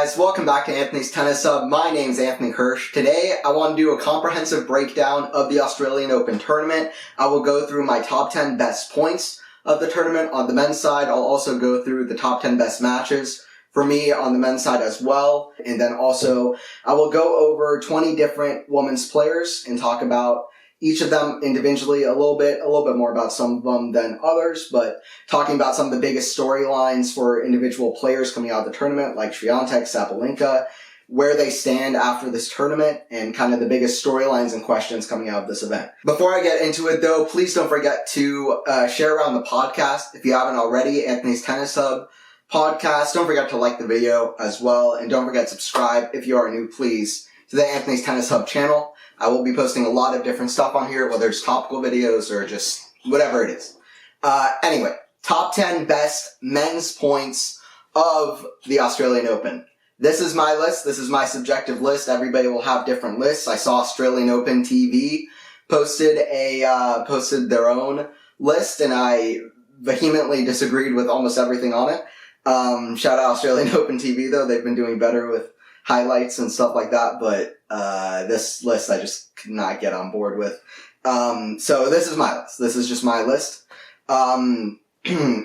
guys, welcome back to Anthony's Tennis Hub. My name's Anthony Hirsch. Today I want to do a comprehensive breakdown of the Australian Open tournament. I will go through my top 10 best points of the tournament on the men's side. I'll also go through the top 10 best matches for me on the men's side as well. And then also I will go over 20 different women's players and talk about each of them individually a little bit more about some of them than others, but talking about some of the biggest storylines for individual players coming out of the tournament, like Swiatek, Sabalenka, where they stand after this tournament, and kind of the biggest storylines and questions coming out of this event. Before I get into it though, please don't forget to share around the podcast if you haven't already, Anthony's Tennis Hub podcast. Don't forget to like the video as well, and don't forget to subscribe if you are new, please, to the Anthony's Tennis Hub channel. I will be posting a lot of different stuff on here, whether it's topical videos or just whatever it is. Anyway, top 10 best men's points of the Australian Open. This is my list. This is my subjective list. Everybody will have different lists. I saw Australian Open TV posted their own list, and I vehemently disagreed with almost everything on it. Shout out Australian Open TV though. They've been doing better with highlights and stuff like that, but this list I just could not get on board with. So this is my list. This is just my list. And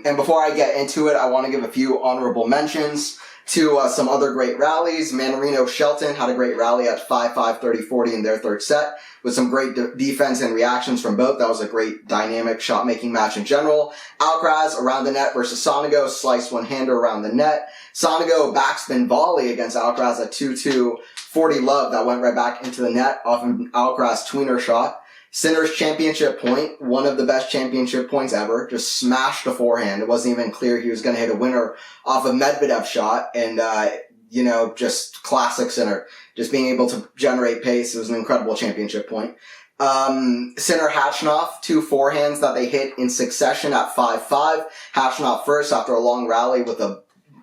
before I get into it, I want to give a few honorable mentions to some other great rallies. Manarino Shelton had a great rally at 5-5, 30-40 in their third set with some great defense and reactions from both. That was a great dynamic shot-making match in general. Alcaraz around the net versus Sonego, sliced one-hander around the net. Sonego backspin volley against Alcaraz at 2-2, 40 love that went right back into the net off an Alcaraz tweener shot. Sinner's championship point, one of the best championship points ever, just smashed a forehand. It wasn't even clear he was going to hit a winner off a Medvedev shot, and just classic Sinner, just being able to generate pace. It was an incredible championship point. Sinner Khachanov, two forehands that they hit in succession at 5-5. Khachanov first after a long rally with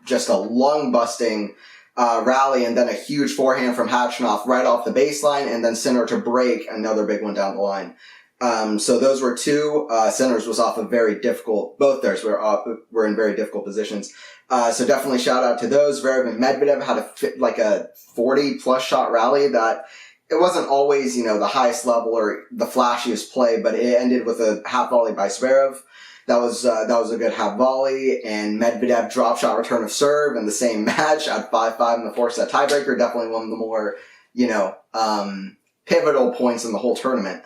just a lung-busting rally, and then a huge forehand from Khachanov right off the baseline, and then Sinner to break another big one down the line. So those were two. Sinner's was off a very difficult, both theirs were in very difficult positions. So definitely shout out to those. Zverev and Medvedev had a 40-plus shot rally that it wasn't always, the highest level or the flashiest play, but it ended with a half volley by Zverev. That was a good half volley, and Medvedev drop shot return of serve in the same match at 5-5 in the fourth set tiebreaker. Definitely one of the more, pivotal points in the whole tournament.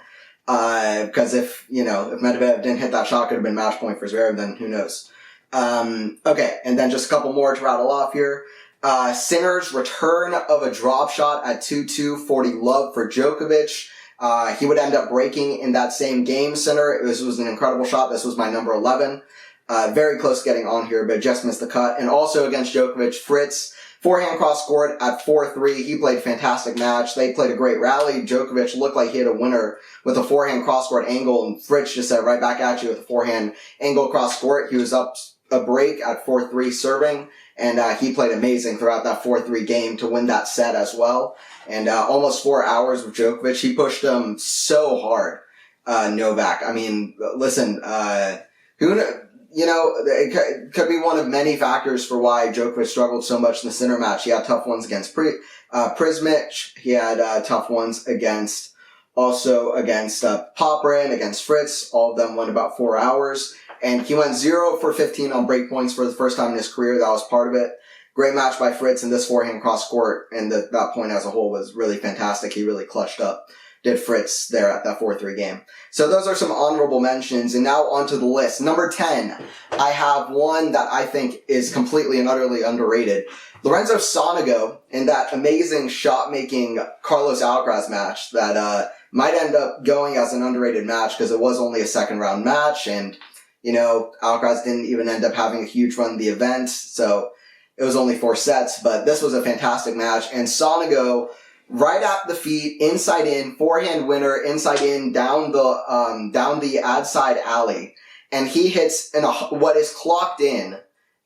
Because if Medvedev didn't hit that shot, could have been match point for Zverev, then who knows. Okay, and then just a couple more to rattle off here. Sinner's return of a drop shot at 2-2, 40 love for Djokovic. He would end up breaking in that same game. Sinner, this was an incredible shot. This was my number 11. Very close to getting on here, but just missed the cut. And also against Djokovic, Fritz, forehand cross court at 4-3. He played a fantastic match. They played a great rally. Djokovic looked like he had a winner with a forehand cross court angle, and Fritz just said right back at you with a forehand angle cross court. He was up a break at 4-3 serving, and he played amazing throughout that 4-3 game to win that set as well. And almost 4 hours with Djokovic. He pushed him so hard, Novak. I mean, listen, it could be one of many factors for why Djokovic struggled so much in the Sinner match. He had tough ones against Prismic. He had tough ones against Popyrin, against Fritz. All of them went about 4 hours. And he went 0 for 15 on break points for the first time in his career. That was part of it. Great match by Fritz, and this forehand cross court and that point as a whole was really fantastic. He really clutched up, did Fritz there at that 4-3 game. So those are some honorable mentions, and now onto the list. Number 10, I have one that I think is completely and utterly underrated. Lorenzo Sonego in that amazing shot-making Carlos Alcaraz match that might end up going as an underrated match because it was only a second-round match, and, Alcaraz didn't even end up having a huge run in the event, so it was only 4 sets, but this was a fantastic match. And Sonego, right at the feet, inside in, forehand winner, inside in, down the ad side alley. And he hits what is clocked in,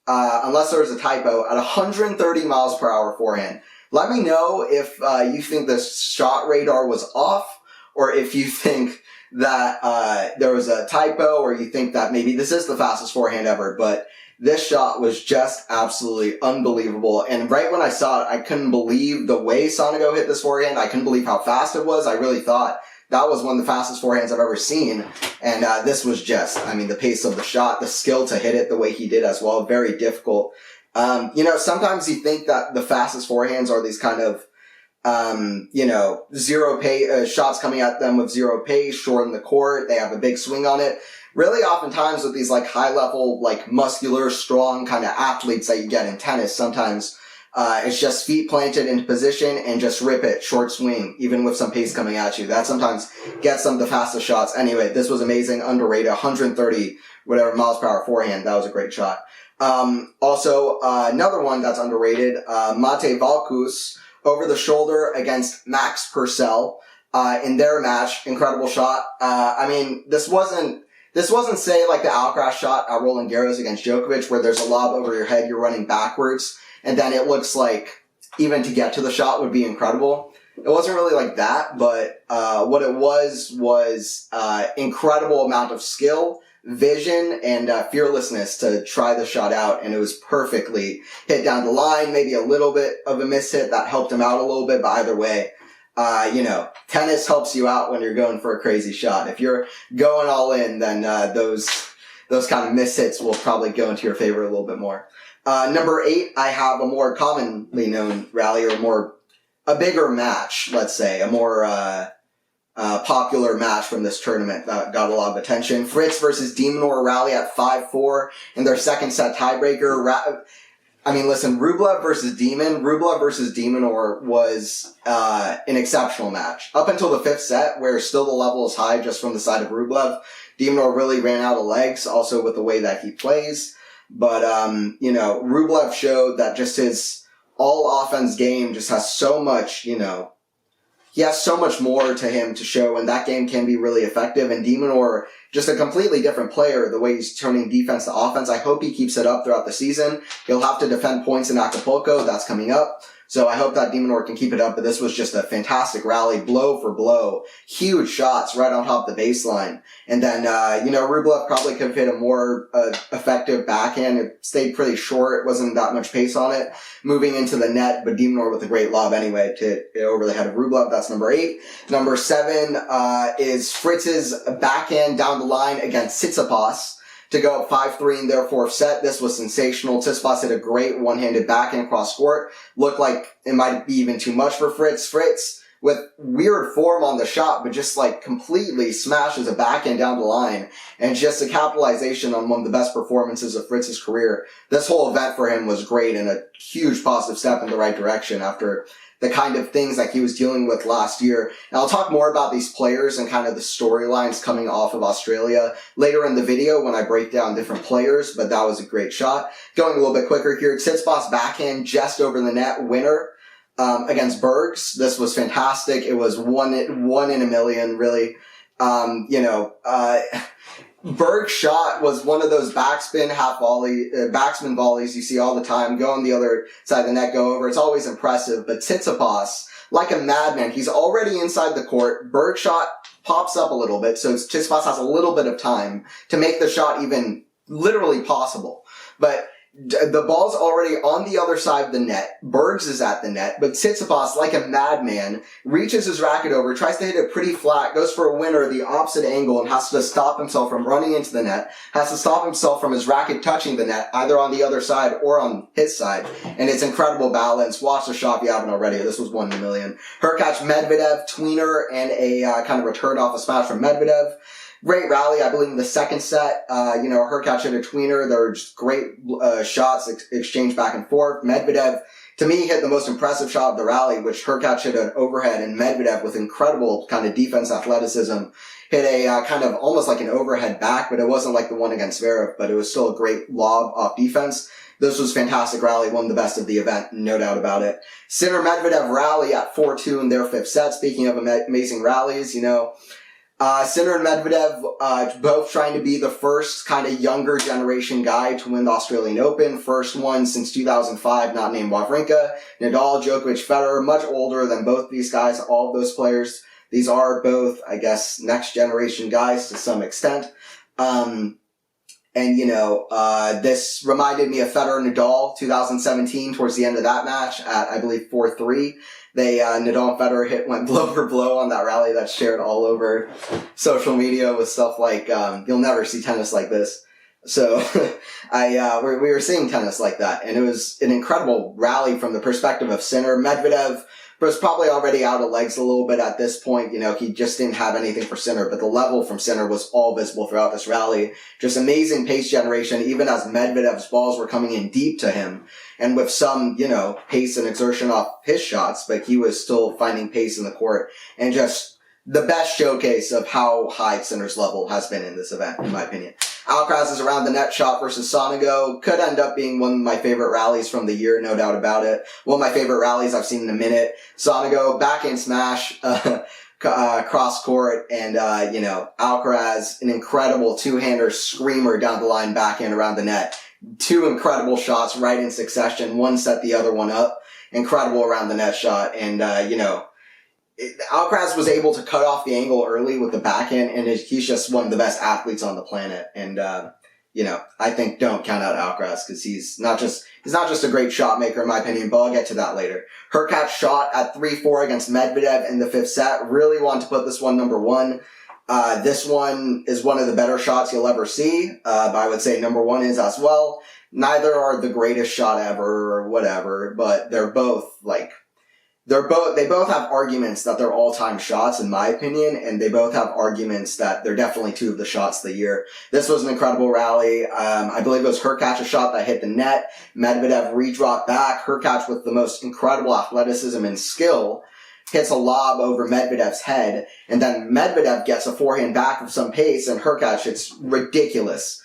unless there was a typo, at 130 miles per hour forehand. Let me know if you think the shot radar was off, or if you think that there was a typo or you think that maybe this is the fastest forehand ever, but this shot was just absolutely unbelievable. And right when I saw it, I couldn't believe the way Sonego hit this forehand. I couldn't believe how fast it was. I really thought that was one of the fastest forehands I've ever seen. And this was just, I mean, the pace of the shot, the skill to hit it the way he did as well, very difficult. Sometimes you think that the fastest forehands are these kind of, zero pace, shots coming at them with zero pace, short in the court. They have a big swing on it. Really oftentimes with these like high level, like muscular, strong kind of athletes that you get in tennis, sometimes it's just feet planted into position and just rip it, short swing, even with some pace coming at you. That sometimes gets some of the fastest shots. Anyway, this was amazing, underrated, 130 whatever miles per hour forehand. That was a great shot. Also, another one that's underrated, Mate Valkus over the shoulder against Max Purcell in their match. Incredible shot. This wasn't say like the Alcaraz shot at Roland Garros against Djokovic where there's a lob over your head, you're running backwards, and then it looks like even to get to the shot would be incredible. It wasn't really like that, but what it was incredible amount of skill, vision, and fearlessness to try the shot out, and it was perfectly hit down the line. Maybe a little bit of a mishit that helped him out a little bit, but either way, tennis helps you out when you're going for a crazy shot. If you're going all in, then those kind of mishits will probably go into your favor a little bit more. Number 8, I have a more commonly known rally, or a bigger match, let's say, a more popular match from this tournament that got a lot of attention. Fritz versus de Minaur rally at 5-4 in their second set tiebreaker. Rublev versus de Minaur was an exceptional match. Up until the 5th set, where still the level is high just from the side of Rublev, de Minaur really ran out of legs, also with the way that he plays. But, Rublev showed that just his all-offense game just has so much, he has so much more to him to show, and that game can be really effective. And de Minaur, just a completely different player, the way he's turning defense to offense. I hope he keeps it up throughout the season. He'll have to defend points in Acapulco. That's coming up. So I hope that de Minaur can keep it up, but this was just a fantastic rally, blow for blow. Huge shots right on top of the baseline. And then, Rublev probably could have hit a more effective backhand. It stayed pretty short. It wasn't that much pace on it. Moving into the net, but de Minaur with a great lob anyway to over the head of Rublev. That's number 8. Number 7 is Fritz's backhand down the line against Tsitsipas to go up 5-3 in their 4th set. This was sensational. Tsitsipas hit a great one-handed backhand cross court. Looked like it might be even too much for Fritz. Fritz, with weird form on the shot, but just like completely smashes a backhand down the line. And just a capitalization on one of the best performances of Fritz's career. This whole event for him was great and a huge positive step in the right direction after the kind of things that he was dealing with last year. And I'll talk more about these players and kind of the storylines coming off of Australia later in the video when I break down different players, but that was a great shot. Going a little bit quicker here, Tsitsipas backhand just over the net winner against Bergs. This was fantastic. It was one in a million, really. Berg's shot was one of those backspin backspin volleys you see all the time. Go on the other side of the net, go over. It's always impressive. But Tsitsipas, like a madman, he's already inside the court. Berg's shot pops up a little bit, so Tsitsipas has a little bit of time to make the shot even literally possible. But the ball's already on the other side of the net. Bergs is at the net, but Tsitsipas, like a madman, reaches his racket over, tries to hit it pretty flat, goes for a winner the opposite angle, and has to stop himself from running into the net, has to stop himself from his racket touching the net, either on the other side or on his side. And it's incredible balance. Watch the shot if you haven't already. This was 1 in a million. Hurkacz Medvedev, tweener, and a kind of return off a smash from Medvedev. Great rally, I believe, in the second set. Hurkacz hit a tweener. There were just great shots exchanged back and forth. Medvedev, to me, hit the most impressive shot of the rally, which Hurkacz hit an overhead, and Medvedev, with incredible kind of defense athleticism, hit a kind of almost like an overhead back, but it wasn't like the one against Zverev, but it was still a great lob off defense. This was a fantastic rally, one of the best of the event, no doubt about it. Sinner Medvedev rally at 4-2 in their 5th set. Speaking of amazing rallies, Sinner and Medvedev, both trying to be the first kind of younger generation guy to win the Australian Open. First one since 2005, not named Wawrinka. Nadal, Djokovic, Federer, much older than both these guys, all of those players. These are both, I guess, next generation guys to some extent. This reminded me of Federer Nadal 2017 towards the end of that match at, I believe, 4-3. Nadal and Federer went blow for blow on that rally that's shared all over social media with stuff like, you'll never see tennis like this. So, we were seeing tennis like that, and it was an incredible rally from the perspective of Sinner. Medvedev was probably already out of legs a little bit at this point. He just didn't have anything for Sinner, but the level from Sinner was all visible throughout this rally. Just amazing pace generation, even as Medvedev's balls were coming in deep to him, and with some, pace and exertion off his shots, but he was still finding pace in the court, and just the best showcase of how high Sinner's level has been in this event, in my opinion. Alcaraz's around the net shot versus Sonego could end up being one of my favorite rallies from the year, no doubt about it. One of my favorite rallies I've seen in a minute. Sonego, backhand smash, cross court, and, Alcaraz, an incredible two-hander screamer down the line, backhand around the net. Two incredible shots right in succession. One set the other one up. Incredible around the net shot, and, Alcaraz was able to cut off the angle early with the backhand, and he's just one of the best athletes on the planet. And, I think don't count out Alcaraz because he's not just a great shot maker in my opinion, but I'll get to that later. Hurkacz shot at 3-4 against Medvedev in the fifth set. Really want to put this one number one. This one is one of the better shots you'll ever see, but I would say number one is as well. Neither are the greatest shot ever or whatever, but they both have arguments that they're all-time shots, in my opinion, and they both have arguments that they're definitely two of the shots of the year. This was an incredible rally. I believe it was Hurkacz, a shot that hit the net. Medvedev redropped back. Hurkacz, with the most incredible athleticism and skill, hits a lob over Medvedev's head, and then Medvedev gets a forehand back with some pace, and Hurkacz hits ridiculous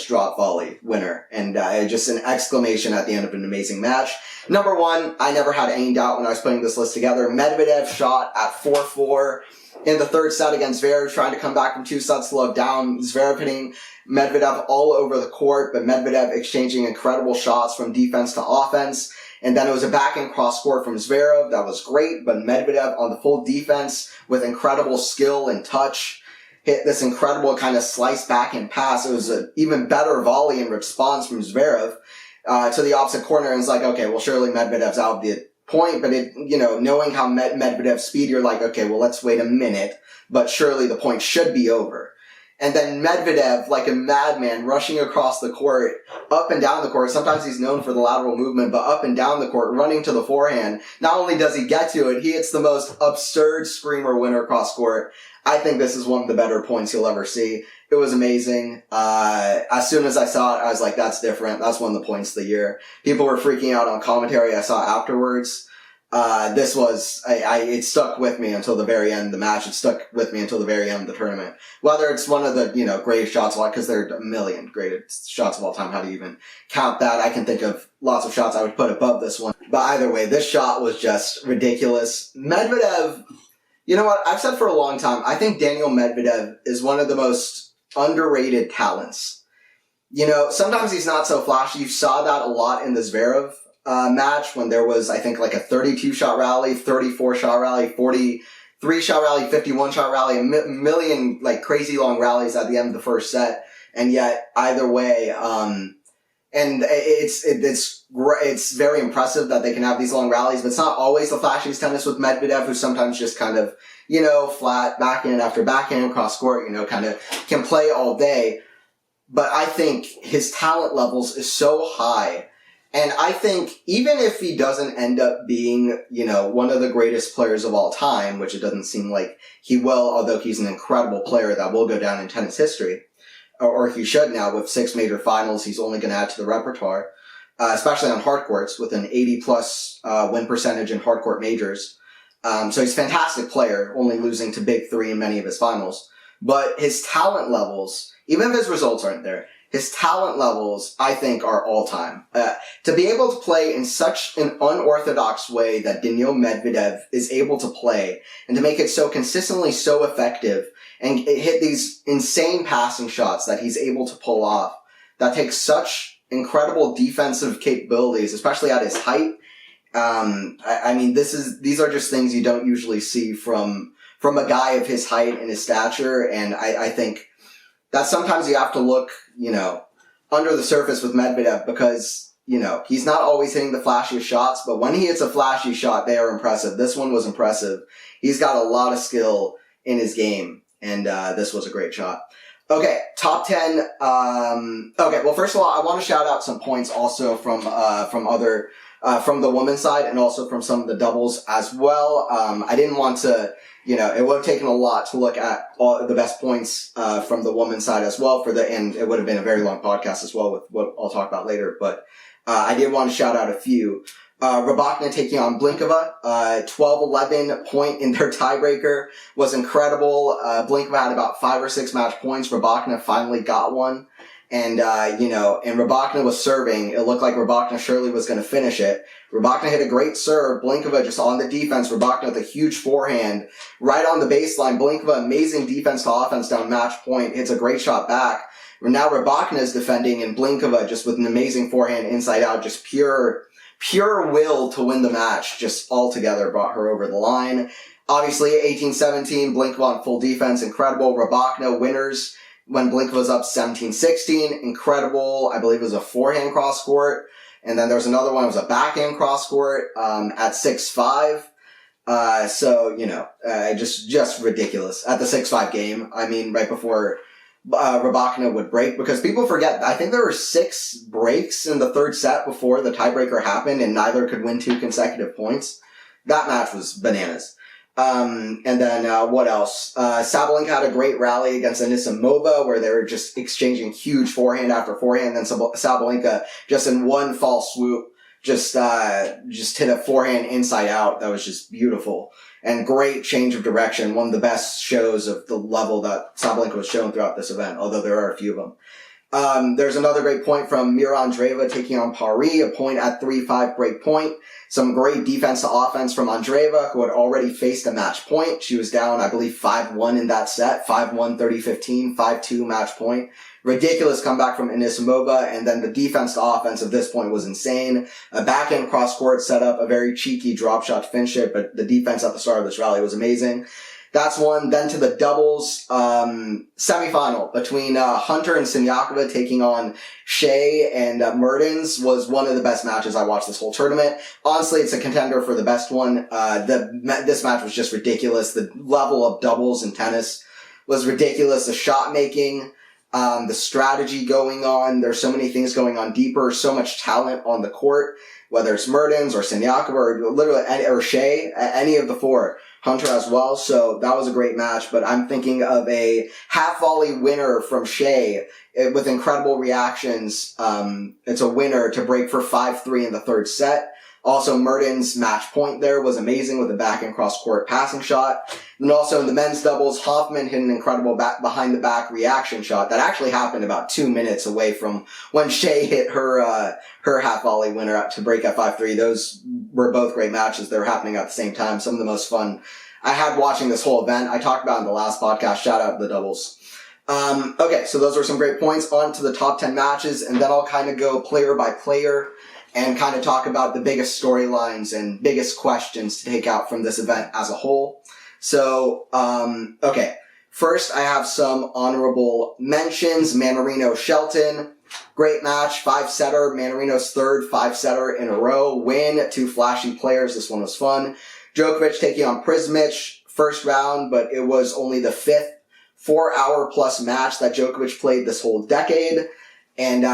drop volley winner, and just an exclamation at the end of an amazing match. Number one, I never had any doubt when I was putting this list together. Medvedev shot at 4-4 in the third set against Zverev, trying to come back from 2 sets to love down. Zverev hitting Medvedev all over the court, but Medvedev exchanging incredible shots from defense to offense. And then it was a backhand cross court from Zverev. That was great, but Medvedev on the full defense with incredible skill and touch hit this incredible kind of slice backhand pass. It was an even better volley in response from Zverev to the opposite corner, and it's like, okay, well, surely Medvedev's out of the point, but knowing how Medvedev's speed, you're like, okay, well, let's wait a minute, but surely the point should be over. And then Medvedev, like a madman, rushing across the court, up and down the court. Sometimes he's known for the lateral movement, but up and down the court, running to the forehand. Not only does he get to it, he hits the most absurd screamer winner across court. I think this is one of the better points you'll ever see. It was amazing. As soon as I saw it, I was like, that's different. That's one of the points of the year. People were freaking out on commentary I saw afterwards. It stuck with me until the very end of the match. It stuck with me until the very end of the tournament. Whether it's one of the, greatest shots of all, because there are a million greatest shots of all time. How do you even count that? I can think of lots of shots I would put above this one. But either way, this shot was just ridiculous. Medvedev, you know what? I've said for a long time, I think Daniil Medvedev is one of the most underrated talents. Sometimes he's not so flashy. You saw that a lot in the Zverev match when there was, I think, like a 32-shot rally, 34-shot rally, 43-shot rally, 51-shot rally, a million, crazy long rallies at the end of the first set. And yet, either way, and it's very impressive that they can have these long rallies, but it's not always the flashiest tennis with Medvedev, who sometimes just kind of, flat backhand after backhand cross court, kind of can play all day. But I think his talent levels is so high. And I think even if he doesn't end up being, one of the greatest players of all time, which it doesn't seem like he will, although he's an incredible player that will go down in tennis history, or he should now with 6 major finals, he's only going to add to the repertoire, especially on hard courts with an 80-plus win percentage in hard court majors. So he's a fantastic player, only losing to Big Three in many of his finals. But his talent levels, even if his results aren't there, his talent levels, I think, are all-time. To be able to play in such an unorthodox way that Daniil Medvedev is able to play, and to make it so consistently so effective, and hit these insane passing shots that he's able to pull off, that takes such incredible defensive capabilities, especially at his height, I mean, these are just things you don't usually see from a guy of his height and his stature, and I think that sometimes you have to look, under the surface with Medvedev because, he's not always hitting the flashiest shots, but when he hits a flashy shot, they are impressive. This one was impressive. He's got a lot of skill in his game, and this was a great shot. Okay, top 10. Okay, well, first of all, I want to shout out some points also from the women's side and also from some of the doubles as well. I didn't want to, it would have taken a lot to look at all the best points from the women's side as well and it would have been a very long podcast as well with what I'll talk about later. But I did want to shout out a few. Rybakina taking on Blinkova, 12-11 point in their tiebreaker was incredible. Blinkova had about 5 or 6 match points. Rybakina finally got one. And, and Rybakina was serving. It looked like Rybakina surely was going to finish it. Rybakina hit a great serve. Blinkova just on the defense. Rybakina with a huge forehand right on the baseline. Blinkova, amazing defense to offense down match point, hits a great shot back. Now Rybakina is defending and Blinkova just with an amazing forehand inside out, just pure will to win the match, just altogether brought her over the line. Obviously, 18-17, Blinkova on full defense, incredible. Rybakina winners when Blinkova was up 17-16, incredible. I believe it was a forehand cross court. And then there was another one, it was a backhand cross court at 6-5. Just ridiculous at the 6-5 game. I mean, right before Rybakina would break, because people forget, I think there were 6 breaks in the third set before the tiebreaker happened and neither could win 2 consecutive points. That match was bananas. And then what else? Sabalenka had a great rally against Anisimova where they were just exchanging huge forehand after forehand. Then Sabalenka just in one false swoop just hit a forehand inside out. That was just beautiful. And great change of direction. One of the best shows of the level that Sabalenka was shown throughout this event, although there are a few of them. There's another great point from Mira Andreeva taking on Paris, a point at 3-5 break point. Some great defense to offense from Andreeva, who had already faced a match point. She was down, I believe, 5-1 in that set. 5-1, 30-15, 5-2 match point. Ridiculous comeback from Anisimova, and then the defense to offense of this point was insane. A backhand cross court set up, a very cheeky drop shot to finish it, but the defense at the start of this rally was amazing. That's one. Then to the doubles semifinal between Hunter and Siniakova taking on Shea and Mertens was one of the best matches I watched this whole tournament. Honestly, it's a contender for the best one. This match was just ridiculous. The level of doubles in tennis was ridiculous. The shot making, the strategy going on. There's so many things going on deeper. So much talent on the court, whether it's Mertens or Siniakova or Shea, any of the 4. Hunter as well, so that was a great match, but I'm thinking of a half volley winner from Shea with incredible reactions. It's a winner to break for 5-3 in the third set. Also, Mertens' match point there was amazing with a backhand cross-court passing shot. And also in the men's doubles, Hoffman hit an incredible behind-the-back reaction shot that actually happened about 2 minutes away from when Shea hit her half-volley winner to break at 5-3. Those were both great matches. They were happening at the same time. Some of the most fun I had watching this whole event. I talked about it in the last podcast. Shout out to the doubles. Okay, so those were some great points. On to the top 10 matches, and then I'll kind of go player by player and kind of talk about the biggest storylines and biggest questions to take out from this event as a whole. So, okay. First, I have some honorable mentions. Mannarino Shelton. Great match. 5-setter. Mannarino's third 5-setter in a row win. 2 flashy players. This one was fun. Djokovic taking on Prismic. First round, but it was only the 5th 4-hour-plus match that Djokovic played this whole decade. And,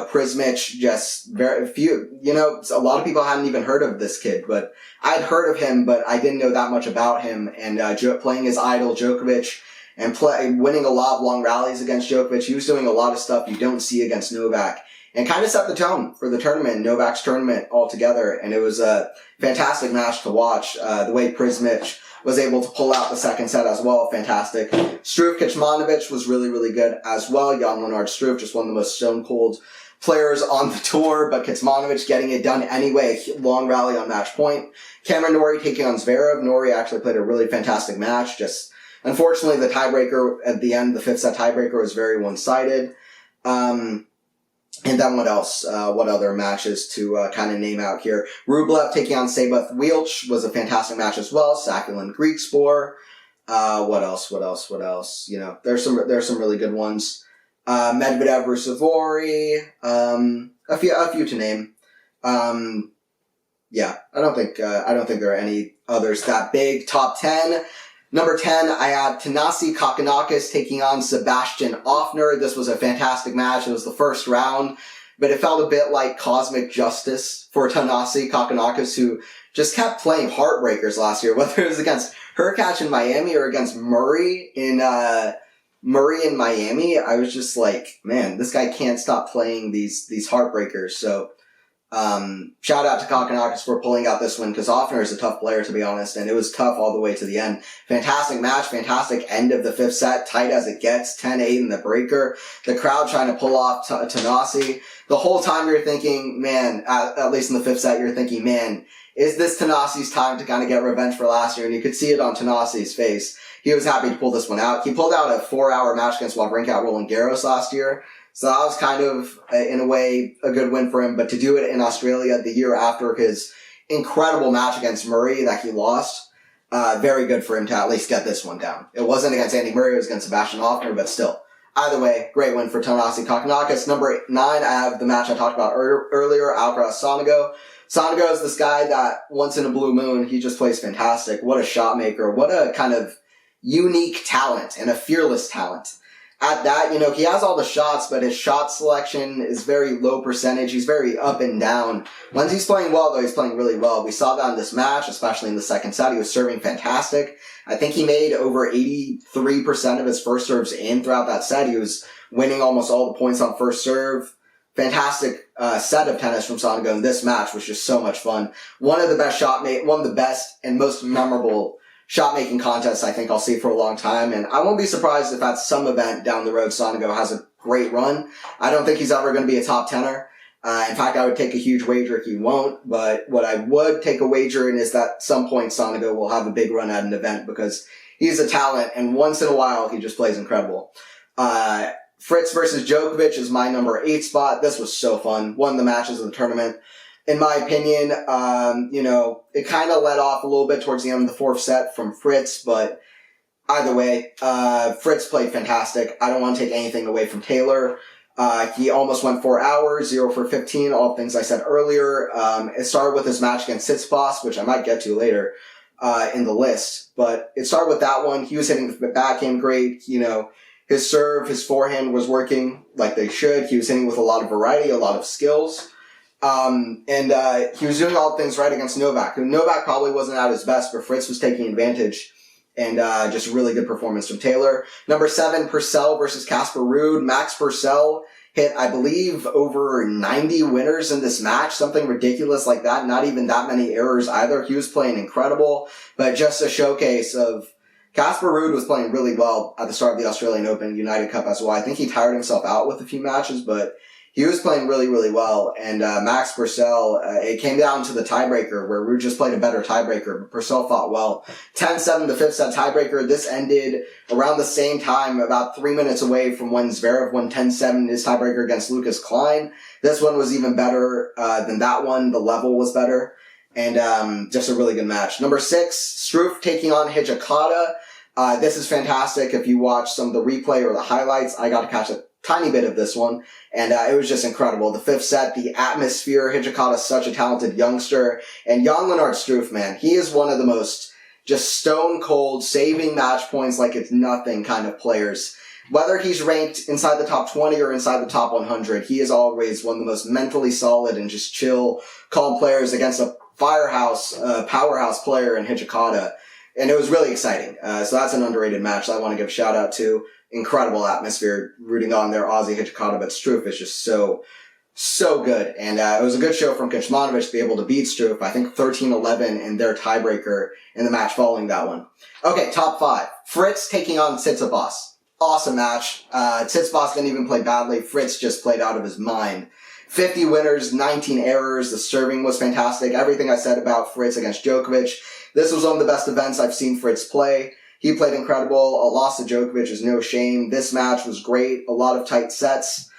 Prismic just very few, a lot of people hadn't even heard of this kid, but I'd heard of him, but I didn't know that much about him. And, playing his idol Djokovic and winning a lot of long rallies against Djokovic, he was doing a lot of stuff you don't see against Novak and kind of set the tone for the tournament, Novak's tournament altogether. And it was a fantastic match to watch. The way Prismic was able to pull out the second set as well. Fantastic. Struff Kecmanovic was really, really good as well. Jan-Lennard Struff, just one of the most stone-cold players on the tour, but Kecmanovic getting it done anyway. Long rally on match point. Cameron Norrie taking on Zverev. Norrie actually played a really fantastic match. Just, unfortunately, the tiebreaker at the end, the 5th set tiebreaker was very one-sided. And then what else? What other matches to kind of name out here? Rublev taking on Sabath Wielch was a fantastic match as well. Sakulin Greek Spore. What else? You know, there's some really good ones. Medvedev versus Vori. A few to name. Yeah, I don't think there are any others that big. Top 10. Number 10, I have Thanasi Kokkinakis taking on Sebastian Offner. This was a fantastic match. It was the first round, but it felt a bit like cosmic justice for Thanasi Kokkinakis, who just kept playing heartbreakers last year, whether it was against Hurkacz in Miami or against Murray in Miami. I was just like, man, this guy can't stop playing these heartbreakers. So shout out to Kokkinakis for pulling out this one, because Offner is a tough player, to be honest, and it was tough all the way to the end. Fantastic match, fantastic end of the fifth set, tight as it gets, 10-8 in the breaker. The crowd trying to pull off Thanasi. The whole time you're thinking, man, at least in the fifth set, you're thinking, man, is this Thanasi's time to kind of get revenge for last year? And you could see it on Thanasi's face. He was happy to pull this one out. He pulled out a 4-hour match against Wawrinka at Roland Garros last year. So that was kind of, in a way, a good win for him. But to do it in Australia the year after his incredible match against Murray that he lost, very good for him to at least get this one down. It wasn't against Andy Murray, it was against Sebastian Offner, but still. Either way, great win for Thanasi Kokkinakis. Number 9, I have the match I talked about earlier, Alcaraz Sonego. Sonego is this guy that, once in a blue moon, he just plays fantastic. What a shot maker. What a kind of unique talent and a fearless talent. At that, you know, he has all the shots, but his shot selection is very low percentage. He's very up and down. When he's playing well, though, he's playing really well. We saw that in this match, especially in the second set. He was serving fantastic. I think he made over 83% of his first serves in throughout that set. He was winning almost all the points on first serve. Fantastic set of tennis from Sonego, and this match was just so much fun. One of the best and most memorable shot-making contests I think I'll see for a long time, and I won't be surprised if at some event down the road Sonego has a great run. I don't think he's ever going to be a top tenner. In fact, I would take a huge wager he won't, but what I would take a wager in is that at some point Sonego will have a big run at an event, because he's a talent, and once in a while he just plays incredible. Fritz versus Djokovic is my number 8 spot. This was so fun. One of the matches of the tournament. In my opinion, you know, it kind of let off a little bit towards the end of the fourth set from Fritz, but either way, Fritz played fantastic. I don't want to take anything away from Taylor. He almost went 4 hours, 0 for 15, all the things I said earlier. It started with his match against Tsitsipas, which I might get to later in the list, but it started with that one. He was hitting the backhand great, you know. His serve, his forehand was working like they should. He was hitting with a lot of variety, a lot of skills. And he was doing all things right against Novak. Novak probably wasn't at his best, but Fritz was taking advantage. And just a really good performance from Taylor. Number 7, Purcell versus Casper Ruud. Max Purcell hit, I believe, over 90 winners in this match. Something ridiculous like that. Not even that many errors either. He was playing incredible. But just a showcase of Casper Ruud was playing really well at the start of the Australian Open United Cup as well. I think he tired himself out with a few matches, but he was playing really, really well. And Max Purcell, it came down to the tiebreaker, where Ruud just played a better tiebreaker, but Purcell fought well. 10-7, the fifth set tiebreaker. This ended around the same time, about 3 minutes away from when Zverev won 10-7 his tiebreaker against Lucas Klein. This one was even better than that one. The level was better. And just a really good match. Number 6, Struff taking on Hijikata. This is fantastic. If you watch some of the replay or the highlights, I got to catch a tiny bit of this one, and it was just incredible. The fifth set, the atmosphere, Hijikata's such a talented youngster, and Jan-Lennard Struff, man, he is one of the most just stone cold, saving match points like it's nothing kind of players. Whether he's ranked inside the top 20 or inside the top 100, he is always one of the most mentally solid and just chill, calm players against a powerhouse player in Hijikata. And it was really exciting. So that's an underrated match that I want to give a shout out to. Incredible atmosphere rooting on their Aussie Hijikata, but Struff is just so good. And it was a good show from Kecmanovic to be able to beat Struff, I think 13-11 in their tiebreaker in the match following that one. Okay, top 5. Fritz taking on Tsitsipas. Awesome match. Tsitsipas didn't even play badly. Fritz just played out of his mind. 50 winners, 19 errors. The serving was fantastic. Everything I said about Fritz against Djokovic. This was one of the best events I've seen Fritz play. He played incredible. A loss to Djokovic is no shame. This match was great. A lot of tight sets.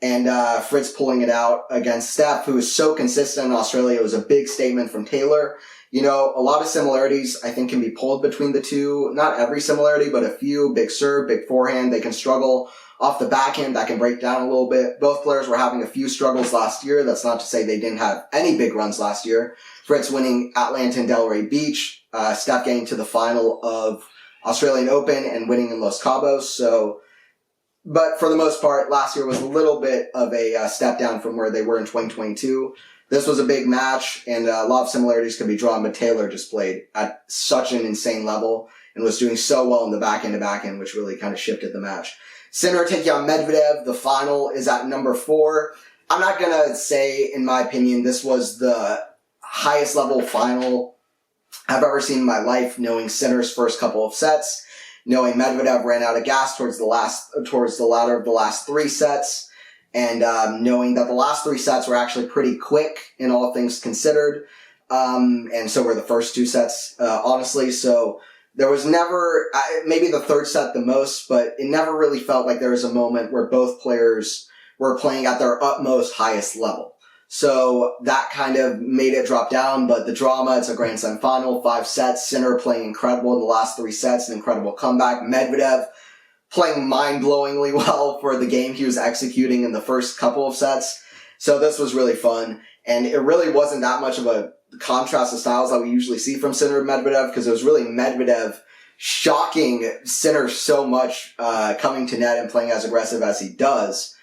and Fritz pulling it out against Steph, who was so consistent in Australia. It was a big statement from Taylor. You know, a lot of similarities I think can be pulled between the two. Not every similarity, but a few. Big serve, big forehand. They can struggle off the backhand. That can break down a little bit. Both players were having a few struggles last year. That's not to say they didn't have any big runs last year. Fritz winning Atlanta and Delray Beach. Steph getting to the final of Australian Open and winning in Los Cabos. But for the most part, last year was a little bit of a step down from where they were in 2022. This was a big match, and a lot of similarities could be drawn, but Taylor just played at such an insane level and was doing so well in the backhand to backhand, which really kind of shifted the match. Sinner taking on Medvedev. The final is at number 4. I'm not going to say, in my opinion, this was the highest level final I've ever seen in my life, knowing Sinner's first couple of sets, knowing Medvedev ran out of gas towards the latter of the last 3 sets, and knowing that the last 3 sets were actually pretty quick in all things considered, and so were the first 2 sets, honestly. So there was never, maybe the third set the most, but it never really felt like there was a moment where both players were playing at their utmost highest level. So that kind of made it drop down, but the drama, it's a Grand Slam final, 5 sets, Sinner playing incredible in the last 3 sets, an incredible comeback. Medvedev playing mind-blowingly well for the game he was executing in the first couple of sets. So this was really fun, and it really wasn't that much of a contrast of styles that we usually see from Sinner and Medvedev, because it was really Medvedev shocking Sinner so much, coming to net and playing as aggressive as he does.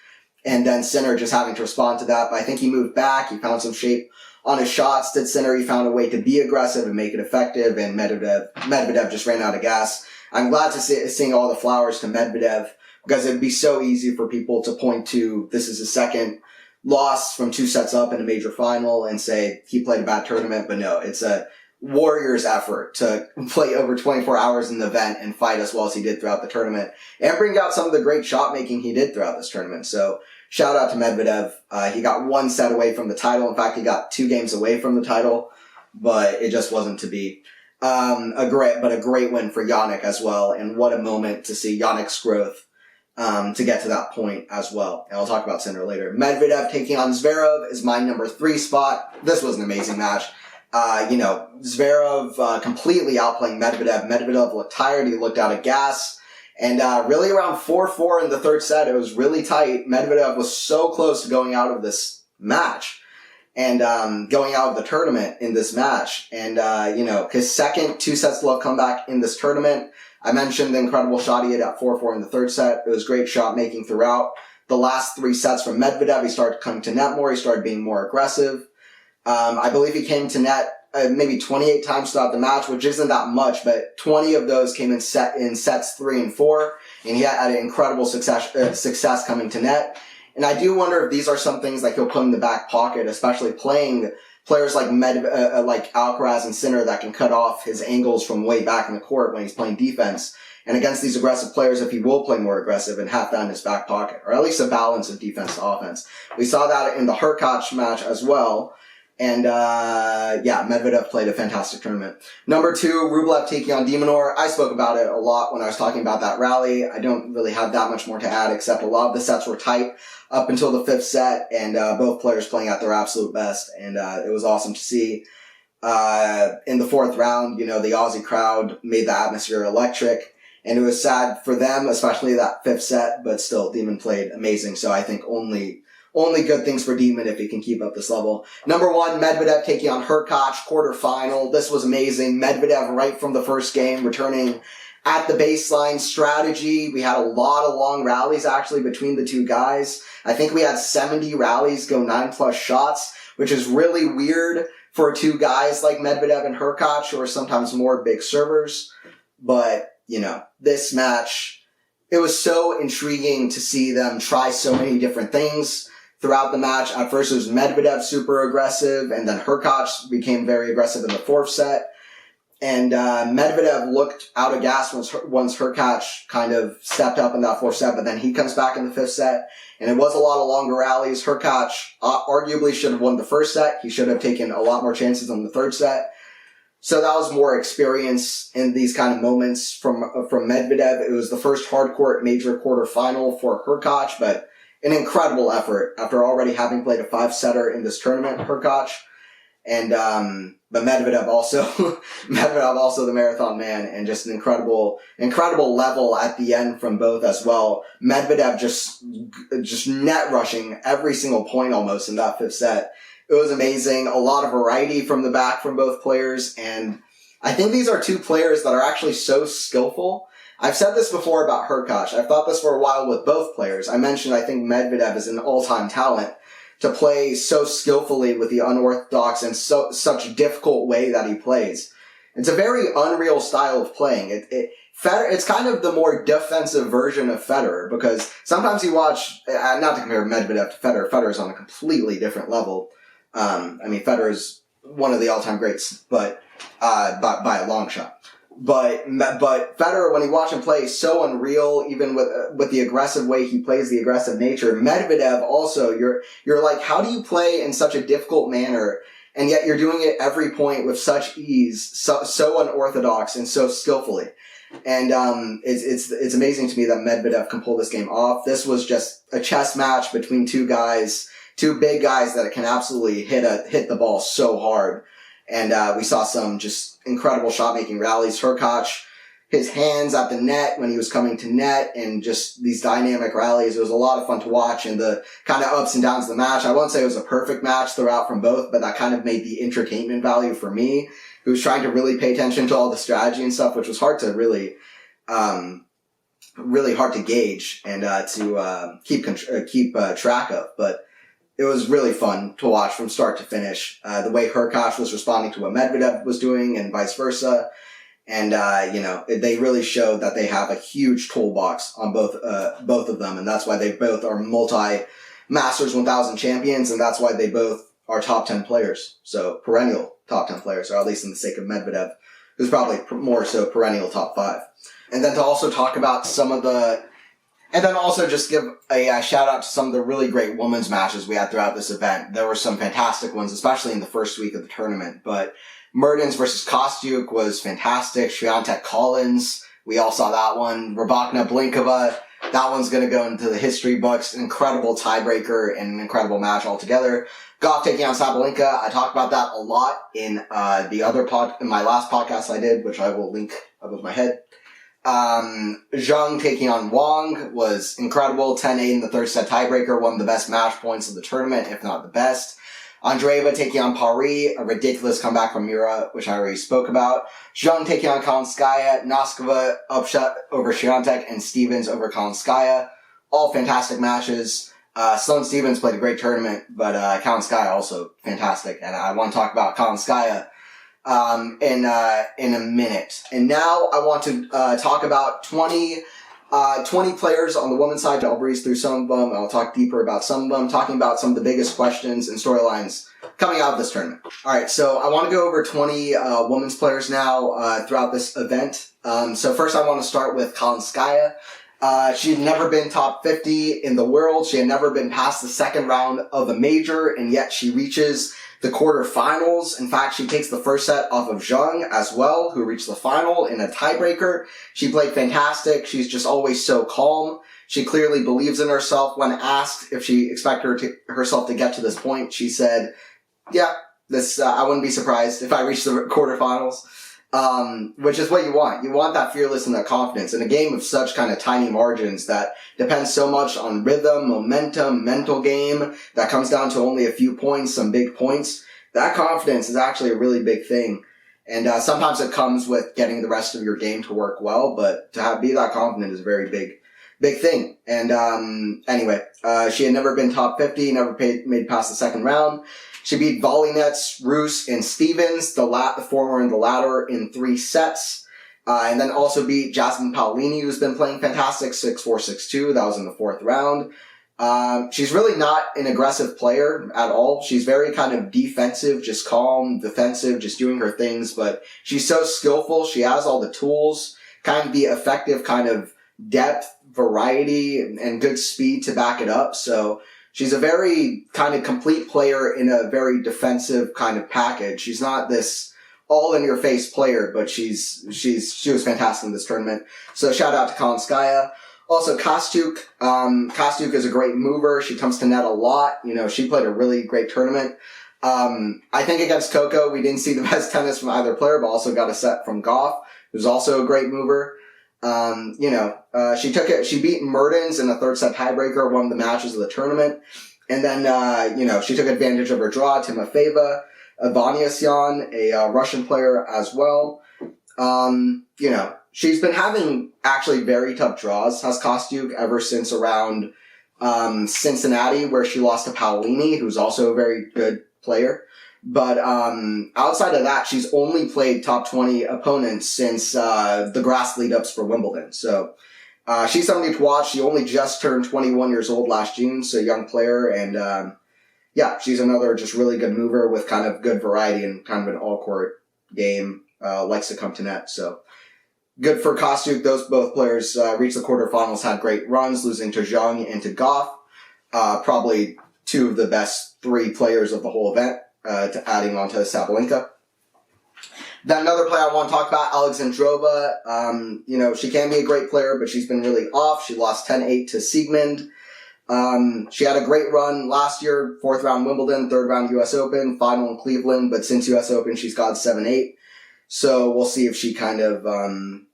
And then Sinner just having to respond to that. But I think he moved back. He found some shape on his shots. Did Sinner, he found a way to be aggressive and make it effective. And Medvedev just ran out of gas. I'm glad to sing all the flowers to Medvedev, because it'd be so easy for people to point to this is his second loss from 2 sets up in a major final and say he played a bad tournament. But no, it's a warrior's effort to play over 24 hours in the event and fight as well as he did throughout the tournament and bring out some of the great shot making he did throughout this tournament. So shout out to Medvedev. He got 1 set away from the title. In fact, he got 2 games away from the title, but it just wasn't to be. A great win for Jannik as well. And what a moment to see Jannik's growth, to get to that point as well. And I'll talk about Sinner later. Medvedev taking on Zverev is my number 3 spot. This was an amazing match. Zverev completely outplaying Medvedev. Medvedev looked tired. He looked out of gas. And really around 4-4 in the third set, it was really tight. Medvedev was so close to going out of this match and going out of the tournament in this match. And, his second 2-sets-to-love comeback in this tournament. I mentioned the incredible shot he had at 4-4 in the third set. It was great shot making throughout. The last 3 sets from Medvedev, he started coming to net more. He started being more aggressive. I believe he came to net maybe 28 times throughout the match, which isn't that much, but 20 of those came in sets 3 and 4, and he had an incredible success coming to net. And I do wonder if these are some things that he'll put in the back pocket, especially playing players like Alcaraz and Sinner that can cut off his angles from way back in the court when he's playing defense. And against these aggressive players, if he will play more aggressive and have that in his back pocket, or at least a balance of defense to offense. We saw that in the Hurkacz match as well. And, Medvedev played a fantastic tournament. Number 2, Rublev taking on de Minaur. I spoke about it a lot when I was talking about that rally. I don't really have that much more to add, except a lot of the sets were tight up until the 5th set, and both players playing at their absolute best. And it was awesome to see. In the 4th round, the Aussie crowd made the atmosphere electric. And it was sad for them, especially that 5th set, but still, Demon played amazing. So I think only good things for Demon if he can keep up this level. Number 1, Medvedev taking on Hurkacz, quarterfinal. This was amazing. Medvedev right from the first game, returning at the baseline strategy. We had a lot of long rallies actually between the 2 guys. I think we had 70 rallies go 9+ shots, which is really weird for 2 guys like Medvedev and Hurkacz, who are sometimes more big servers. But, this match, it was so intriguing to see them try so many different things throughout the match. At first it was Medvedev super aggressive, and then Hurkacz became very aggressive in the 4th set. And Medvedev looked out of gas once Hurkacz kind of stepped up in that 4th set, but then he comes back in the 5th set, and it was a lot of longer rallies. Hurkacz arguably should have won the 1st set. He should have taken a lot more chances in the 3rd set. So that was more experience in these kind of moments from Medvedev. It was the first hardcourt major quarterfinal for Hurkacz, but an incredible effort after already having played a 5-setter in this tournament, Hurkacz. And, but Medvedev also, Medvedev also the marathon man, and just an incredible level at the end from both as well. Medvedev just net rushing every single point almost in that 5th set. It was amazing. A lot of variety from the back from both players, and I think these are two players that are actually so skillful. I've said this before about Hurkacz. I've thought this for a while with both players. I mentioned I think Medvedev is an all-time talent to play so skillfully with the unorthodox and such difficult way that he plays. It's a very unreal style of playing. It's kind of the more defensive version of Federer, because sometimes you watch, not to compare Medvedev to Federer, Federer's on a completely different level. Federer's one of the all-time greats, but by a long shot. But Federer, when you watch him play, is so unreal, even with the aggressive way he plays, the aggressive nature. Medvedev also, you're like, how do you play in such a difficult manner, and yet you're doing it every point with such ease, so unorthodox and so skillfully. And it's amazing to me that Medvedev can pull this game off. This was just a chess match between two big guys that can absolutely hit the ball so hard. And we saw some just incredible shot-making rallies. Hurkacz, his hands at the net when he was coming to net, and just these dynamic rallies. It was a lot of fun to watch, and the kind of ups and downs of the match. I won't say it was a perfect match throughout from both, but that kind of made the entertainment value for me, who was trying to really pay attention to all the strategy and stuff, which was hard to really hard to gauge and to keep track of. But it was really fun to watch from start to finish. The way Hurkacz was responding to what Medvedev was doing and vice versa. And, they really showed that they have a huge toolbox on both of them. And that's why they both are multi-Masters 1000 champions. And that's why they both are top 10 players. So perennial top 10 players, or at least in the sake of Medvedev, who's probably more so perennial top 5. And then to also talk about and then also just give a shout out to some of the really great women's matches we had throughout this event. There were some fantastic ones, especially in the first week of the tournament. But Mertens versus Kostyuk was fantastic. Swiatek Collins, we all saw that one. Rybakina Blinkova, that one's going to go into the history books. An incredible tiebreaker and an incredible match altogether. Gauff taking on Sabalenka. I talked about that a lot in in my last podcast I did, which I will link above my head. Zheng taking on Wang was incredible. 10-8 in the 3rd set tiebreaker, one of the best match points of the tournament, if not the best. Andreeva taking on Paris, a ridiculous comeback from Mira, which I already spoke about. Zheng taking on Kalinskaya, Noskova upset over Swiatek, and Stevens over Kalinskaya. All fantastic matches. Sloane Stevens played a great tournament, but Kalinskaya also fantastic, and I want to talk about Kalinskaya in a minute. And now I want to talk about 20 players on the women's side. I'll breeze through some of them. I'll talk deeper about some of them, talking about some of the biggest questions and storylines coming out of this tournament. All right, so I want to go over 20 women's players now throughout this event. So first I want to start with Kalinskaya. She had never been top 50 in the world. She had never been past the second round of a major, and yet she reaches the quarterfinals. In fact, she takes the first set off of Zheng as well, who reached the final in a tiebreaker. She played fantastic. She's just always so calm. She clearly believes in herself. When asked if she expected herself to get to this point, she said, yeah, I wouldn't be surprised if I reached the quarterfinals. Which is what you want. You want that fearless and that confidence in a game of such kind of tiny margins that depends so much on rhythm, momentum, mental game, that comes down to only a few points, some big points. That confidence is actually a really big thing. And sometimes it comes with getting the rest of your game to work well, but to be that confident is a very big thing. And anyway, she had never been top 50, never made past the second round. She beat Volley-Nets, Roos, and Stevens, the former and the latter, in 3 sets. And then also beat Jasmine Paolini, who's been playing fantastic, 6-4, 6-2. That was in the 4th round. She's really not an aggressive player at all. She's very kind of defensive, just calm, defensive, just doing her things. But she's so skillful. She has all the tools, kind of the effective kind of depth, variety, and good speed to back it up. So she's a very kind of complete player in a very defensive kind of package. She's not this all-in-your-face player, but she was fantastic in this tournament. So shout out to Kalinskaya. Also, Kostyuk. Kostyuk is a great mover. She comes to net a lot. She played a really great tournament. I think against Coco, we didn't see the best tennis from either player, but also got a set from Gauff, who's also a great mover. She beat Mertens in a third set tiebreaker, one of the matches of the tournament. And then, she took advantage of her draw, Timofeeva, Vondrousova, a Russian player as well. She's been having actually very tough draws, has Kostyuk, ever since around Cincinnati, where she lost to Paolini, who's also a very good player. But outside of that, she's only played top 20 opponents since the grass lead-ups for Wimbledon. So she's somebody to watch. She only just turned 21 years old last June, so young player. And she's another just really good mover with kind of good variety and kind of an all-court game. Likes to come to net, so good for Kostyuk. Both players reached the quarterfinals, had great runs, losing to Zheng and to Gauff. Probably two of the best three players of the whole event, adding on to Sabalenka. Then another player I want to talk about, Alexandrova. She can be a great player, but she's been really off. She lost 10-8 to Siegmund. She had a great run last year, 4th round Wimbledon, 3rd round US Open, final in Cleveland, but since US Open, she's got 7-8. So we'll see if she kind of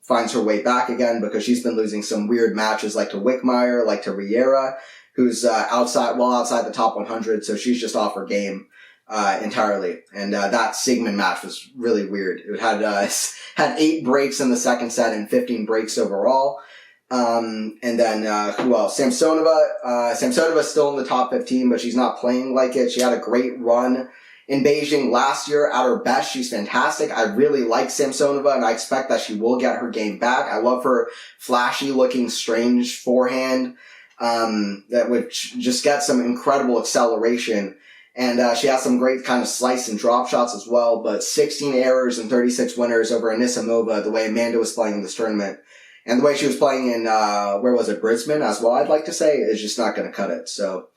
finds her way back again, because she's been losing some weird matches, like to Wickmeyer, like to Riera, who's outside the top 100, so she's just off her game entirely. And that Siegmund match was really weird. It had 8 breaks in the second set and 15 breaks overall. And then who else? Samsonova. Samsonova's still in the top 15, but she's not playing like it. She had a great run in Beijing last year at her best. She's fantastic. I really like Samsonova, and I expect that she will get her game back. I love her flashy looking, strange forehand, that would just get some incredible acceleration. And she has some great kind of slice and drop shots as well, but 16 errors and 36 winners over Anisimova, the way Amanda was playing in this tournament. And the way she was playing in, Brisbane as well, I'd like to say, is just not going to cut it. So,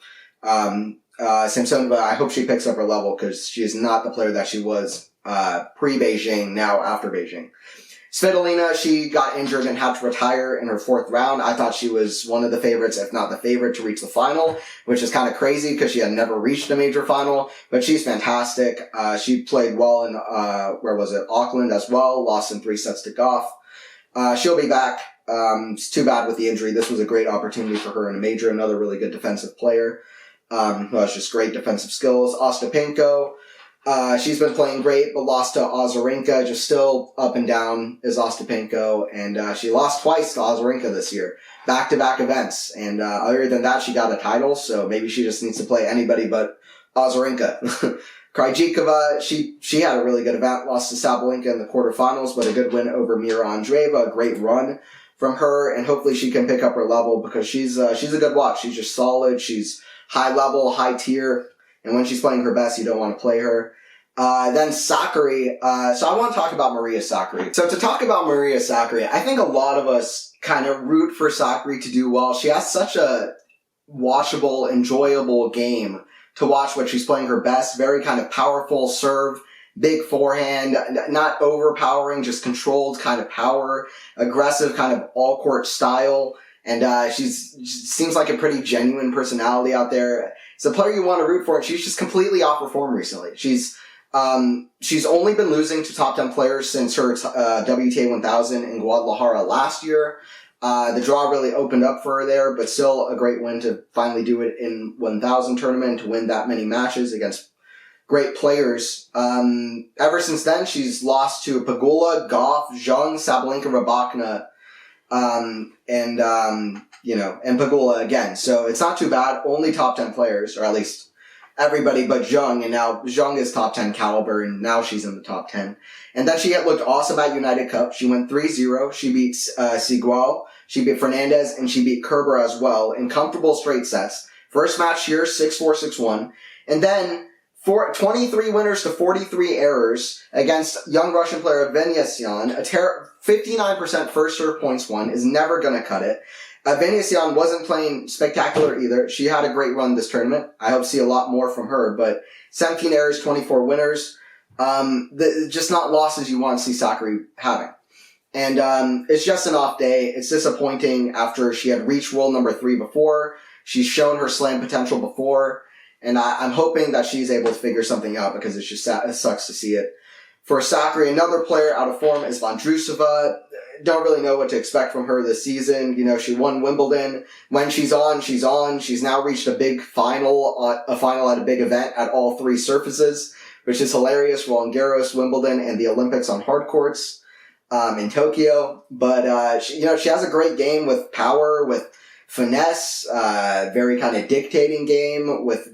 Samsonova, I hope she picks up her level, because she is not the player that she was pre-Beijing, now after Beijing. Svitolina, she got injured and had to retire in her 4th round. I thought she was one of the favorites, if not the favorite, to reach the final, which is kind of crazy because she had never reached a major final, but she's fantastic. She played well in, Auckland as well, lost in 3 sets to Gauff. She'll be back. It's too bad with the injury. This was a great opportunity for her in a major, another really good defensive player. Who has just great defensive skills. Ostapenko, she's been playing great, but lost to Azarenka, just still up and down is Ostapenko, and she lost twice to Azarenka this year, back-to-back events, and other than that, she got a title, so maybe she just needs to play anybody but Azarenka. Krejcikova, she had a really good event, lost to Sabalenka in the quarterfinals, but a good win over Mira Andreeva, a great run from her, and hopefully she can pick up her level, because she's a good watch. She's just solid, she's high level, high tier, and when she's playing her best, you don't want to play her. Then Sakkari. So I want to talk about Maria Sakkari. So to talk about Maria Sakkari, I think a lot of us kind of root for Sakkari to do well. She has such a watchable, enjoyable game to watch when she's playing her best. Very kind of powerful serve, big forehand, not overpowering, just controlled kind of power, aggressive kind of all-court style. And she seems like a pretty genuine personality out there. It's a player you want to root for, and she's just completely off her form recently. She's only been losing to top 10 players since her WTA 1000 in Guadalajara last year. The draw really opened up for her there, but still a great win to finally do it in 1000 tournament, to win that many matches against great players. Ever since then, she's lost to Pegula, Gauff, Zheng, Sabalenka, Rybakina, and Pegula again. So it's not too bad. Only top 10 players, or at least everybody but Zheng, and now Zheng is top 10 caliber, and now she's in the top 10. And then she looked awesome at United Cup. She went 3-0. She beat Sigual, she beat Fernandez, and she beat Kerber as well in comfortable straight sets. First match here, 6-4, 6-1. And then 23 winners to 43 errors against young Russian player Venesian. 59% first serve points won, is never going to cut it. Venesian wasn't playing spectacular either. She had a great run this tournament. I hope to see a lot more from her, but 17 errors, 24 winners. Just not losses you want to see Sakkari having. And it's just an off day. It's disappointing after she had reached world number 3 before. She's shown her slam potential before. And I'm hoping that she's able to figure something out because it sucks to see it. For Sakkari, another player out of form is Vondrousova. Don't really know what to expect from her this season. You know, she won Wimbledon. When she's on, she's on. She's now reached a big final, a final at a big event at all 3 surfaces, which is hilarious. Roland Garros, Wimbledon, and the Olympics on hard courts in Tokyo. But she has a great game with power, with finesse, very kind of dictating game with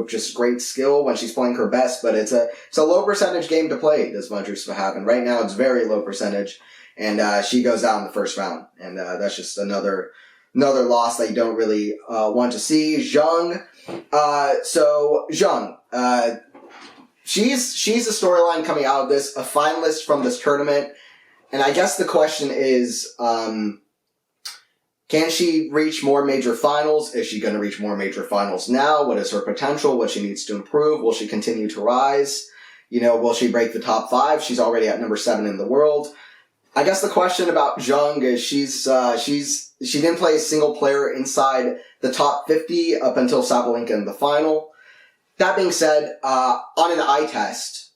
just great skill when she's playing her best. But it's a low percentage game to play, does Vondrousova have, and right now it's very low percentage, and she goes out in the first round, and that's just another loss that you don't really want to see. Zheng, Zheng, she's a storyline coming out of this, a finalist from this tournament, and I guess the question is, can she reach more major finals? Is she going to reach more major finals now? What is her potential? What she needs to improve? Will she continue to rise? Will she break the top 5? She's already at number 7 in the world. I guess the question about Zheng is she didn't play a single player inside the top 50 up until Sabalenka in the final. That being said, on an eye test,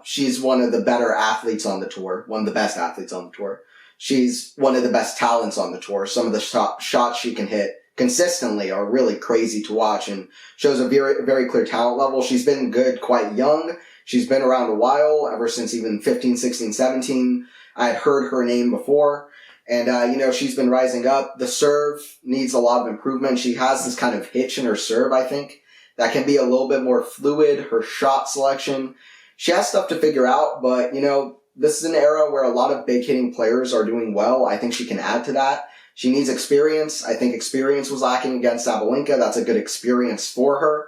she's one of the better athletes on the tour, one of the best athletes on the tour. She's one of the best talents on the tour. Some of the shots she can hit consistently are really crazy to watch and shows a very, very clear talent level. She's been good quite young. She's been around a while, ever since even 15, 16, 17. I had heard her name before. And, she's been rising up. The serve needs a lot of improvement. She has this kind of hitch in her serve, I think, that can be a little bit more fluid. Her shot selection. She has stuff to figure out, but, this is an era where a lot of big hitting players are doing well. I think she can add to that. She needs experience. I think experience was lacking against Sabalenka. That's a good experience for her.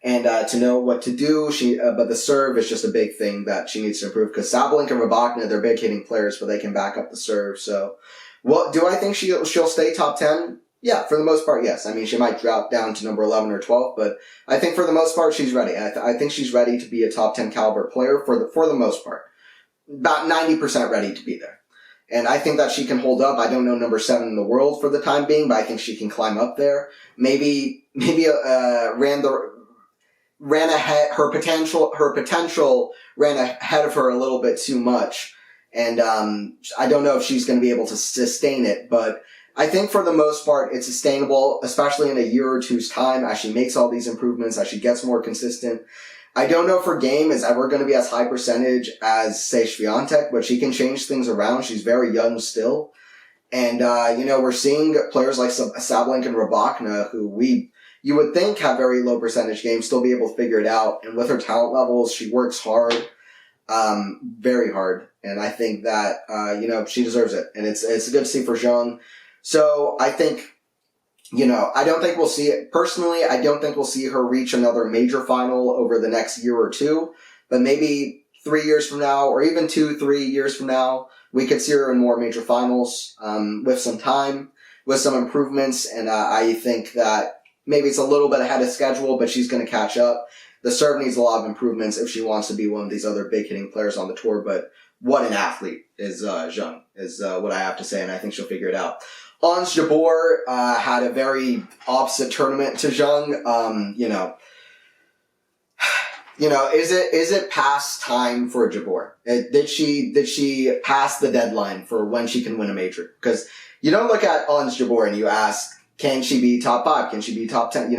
And to know what to do. But the serve is just a big thing that she needs to improve, because Sabalenka and Rybakina, they're big hitting players, but they can back up the serve. So, do I think she'll stay top 10? Yeah, for the most part, yes. I mean, she might drop down to number 11 or 12, but I think for the most part, she's ready. I think she's ready to be a top 10 caliber player for the most part. About 90% ready to be there. And I think that she can hold up. I don't know number 7 in the world for the time being, but I think she can climb up there. Maybe ran ahead, her potential ran ahead of her a little bit too much. And I don't know if she's going to be able to sustain it, but I think for the most part it's sustainable, especially in a year or two's time as she makes all these improvements, as she gets more consistent. I don't know if her game is ever going to be as high percentage as, say, Swiatek, but she can change things around. She's very young still. And, we're seeing players like Sabalenka and Rybakina, who you would think have very low percentage games, still be able to figure it out. And with her talent levels, she works hard, very hard. And I think that, she deserves it. And it's good to see for Zheng. So I think, I don't think we'll see it. Personally, I don't think we'll see her reach another major final over the next year or two. But maybe 3 years from now, or even 2-3 years from now, we could see her in more major finals with some time, with some improvements. And I think that maybe it's a little bit ahead of schedule, but she's going to catch up. The serve needs a lot of improvements if she wants to be one of these other big hitting players on the tour. But what an athlete is Zheng, is what I have to say, and I think she'll figure it out. Jabeur had a very opposite tournament to Zheng. Is it past time for Jabeur? Did she pass the deadline for when she can win a major? Because you don't look at Jabeur and you ask, can she be top 5? Can she be top 10?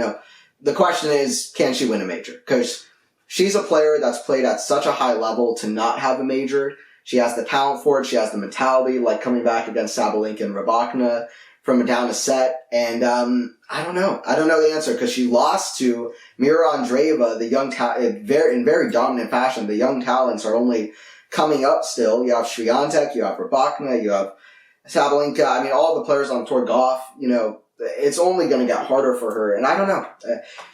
The question is, can she win a major? Because she's a player that's played at such a high level to not have a major. She has the talent for it. She has the mentality, like coming back against Sabalenka and Rybakina from down a set. And I don't know. I don't know the answer, because she lost to Mira Andreeva, the young in very dominant fashion. The young talents are only coming up still. You have Swiatek, you have Rybakina, you have Sabalenka. I mean, all the players on tour, Gauff. It's only going to get harder for her. And I don't know.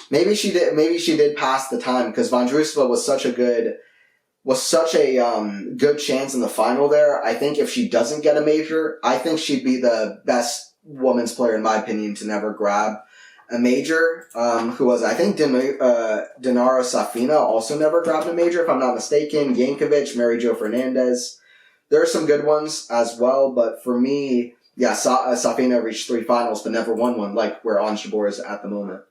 Maybe she did pass the time, because Vondrousova was such a good chance in the final there. I think if she doesn't get a major, I think she'd be the best women's player, in my opinion, to never grab a major. Who was, I think, Dinara Safina also never grabbed a major, if I'm not mistaken. Yankovic, Mary Jo Fernandez. There are some good ones as well, but for me, yeah, Safina reached 3 finals but never won one, like where Ons Jabeur is at the moment.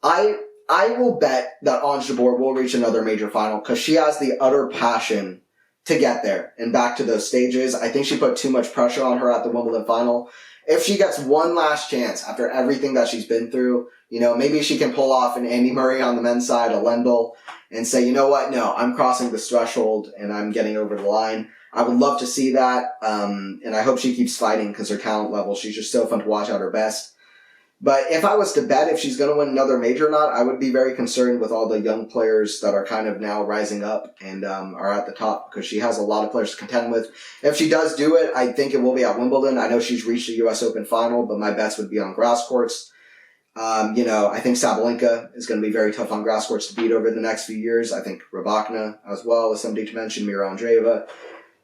I will bet that Ons Jabeur will reach another major final because she has the utter passion to get there and back to those stages. I think she put too much pressure on her at the Wimbledon final. If she gets one last chance after everything that she's been through, maybe she can pull off an Andy Murray on the men's side, a Lendl, and say, you know what, no, I'm crossing this threshold and I'm getting over the line. I would love to see that, and I hope she keeps fighting because her talent level, she's just so fun to watch at her best. But if I was to bet if she's going to win another major or not, I would be very concerned with all the young players that are kind of now rising up and are at the top because she has a lot of players to contend with. If she does do it, I think it will be at Wimbledon. I know she's reached the U.S. Open final, but my bets would be on grass courts. I think Sabalenka is going to be very tough on grass courts to beat over the next few years. I think Rybakina as well, as somebody to mention, Mira Andreeva.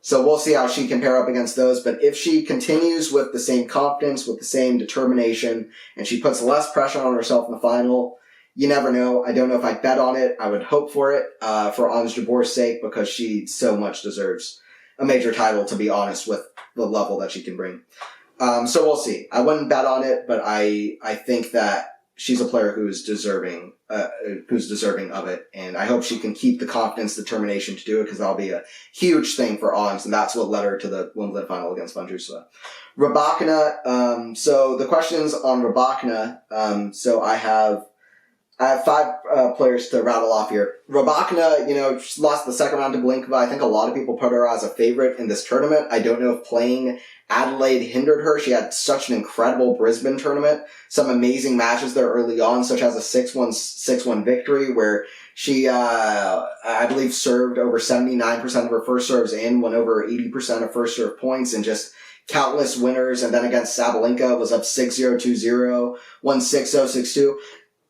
So we'll see how she can pair up against those. But if she continues with the same confidence, with the same determination, and she puts less pressure on herself in the final, you never know. I don't know if I'd bet on it. I would hope for it for Ons Jabeur's sake because she so much deserves a major title, to be honest, with the level that she can bring. So we'll see. I wouldn't bet on it, but I think that she's a player who's deserving of it, and I hope she can keep the confidence, determination to do it, because that'll be a huge thing for Ons, and that's what led her to the Wimbledon final against Vondrousova. Rybakina. So the questions on Rybakina. So I have 5 players to rattle off here. Rybakina, she lost the second round to Blinkova. I think a lot of people put her as a favorite in this tournament. I don't know if playing Adelaide hindered her. She had such an incredible Brisbane tournament. Some amazing matches there early on, such as a 6-1 victory where she, I believe, served over 79% of her first serves in, won over 80% of first serve points, and just countless winners. And then against Sabalenka was up 6-0, 2-0, won 6-0, 6-2.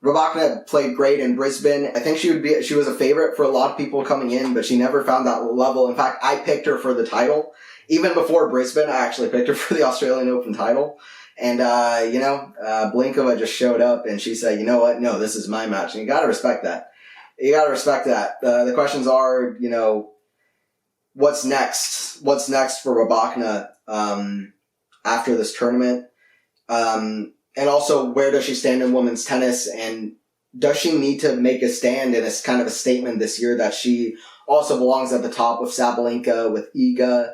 Rybakina played great in Brisbane. I think she was a favorite for a lot of people coming in, but she never found that level. In fact, I picked her for the title. Even before Brisbane, I actually picked her for the Australian Open title. And, Blinkova just showed up and she said, you know what? No, this is my match. And you gotta respect that. The questions are, what's next? What's next for Rybakina, after this tournament? And also, where does she stand in women's tennis? And does she need to make a stand? And it's kind of a statement this year that she also belongs at the top with Sabalenka, with Iga.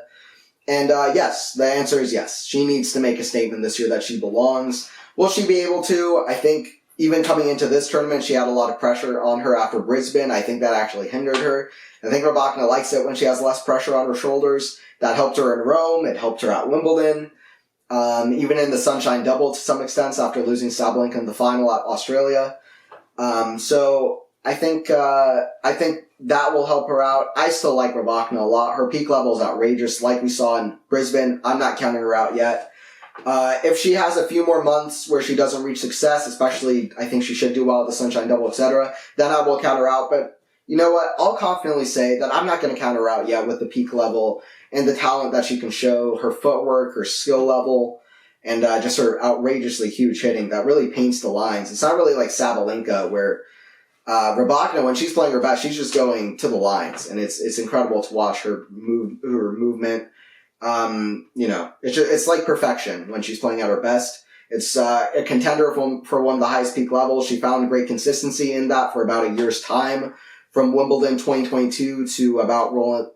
And yes, the answer is yes. She needs to make a statement this year that she belongs. Will she be able to? I think even coming into this tournament, she had a lot of pressure on her after Brisbane. I think that actually hindered her. I think Rybakina likes it when she has less pressure on her shoulders. That helped her in Rome. It helped her at Wimbledon. Even in the Sunshine Double to some extent after losing Sabalenka in the final at Australia. So I think that will help her out. I still like Rybakina a lot. Her peak level is outrageous, like we saw in Brisbane. I'm not counting her out yet. If she has a few more months where she doesn't reach success, especially I think she should do well at the Sunshine Double, etc., then I will count her out. But you know what? I'll confidently say that I'm not going to count her out yet with the peak level and the talent that she can show, her footwork, her skill level, and just her outrageously huge hitting that really paints the lines. It's not really like Sabalenka where Rybakina, when she's playing her best, she's just going to the lines, and it's incredible to watch her movement. It's like perfection when she's playing at her best. It's a contender for one of the highest peak levels. She found great consistency in that for about a year's time, from Wimbledon 2022 to about Rome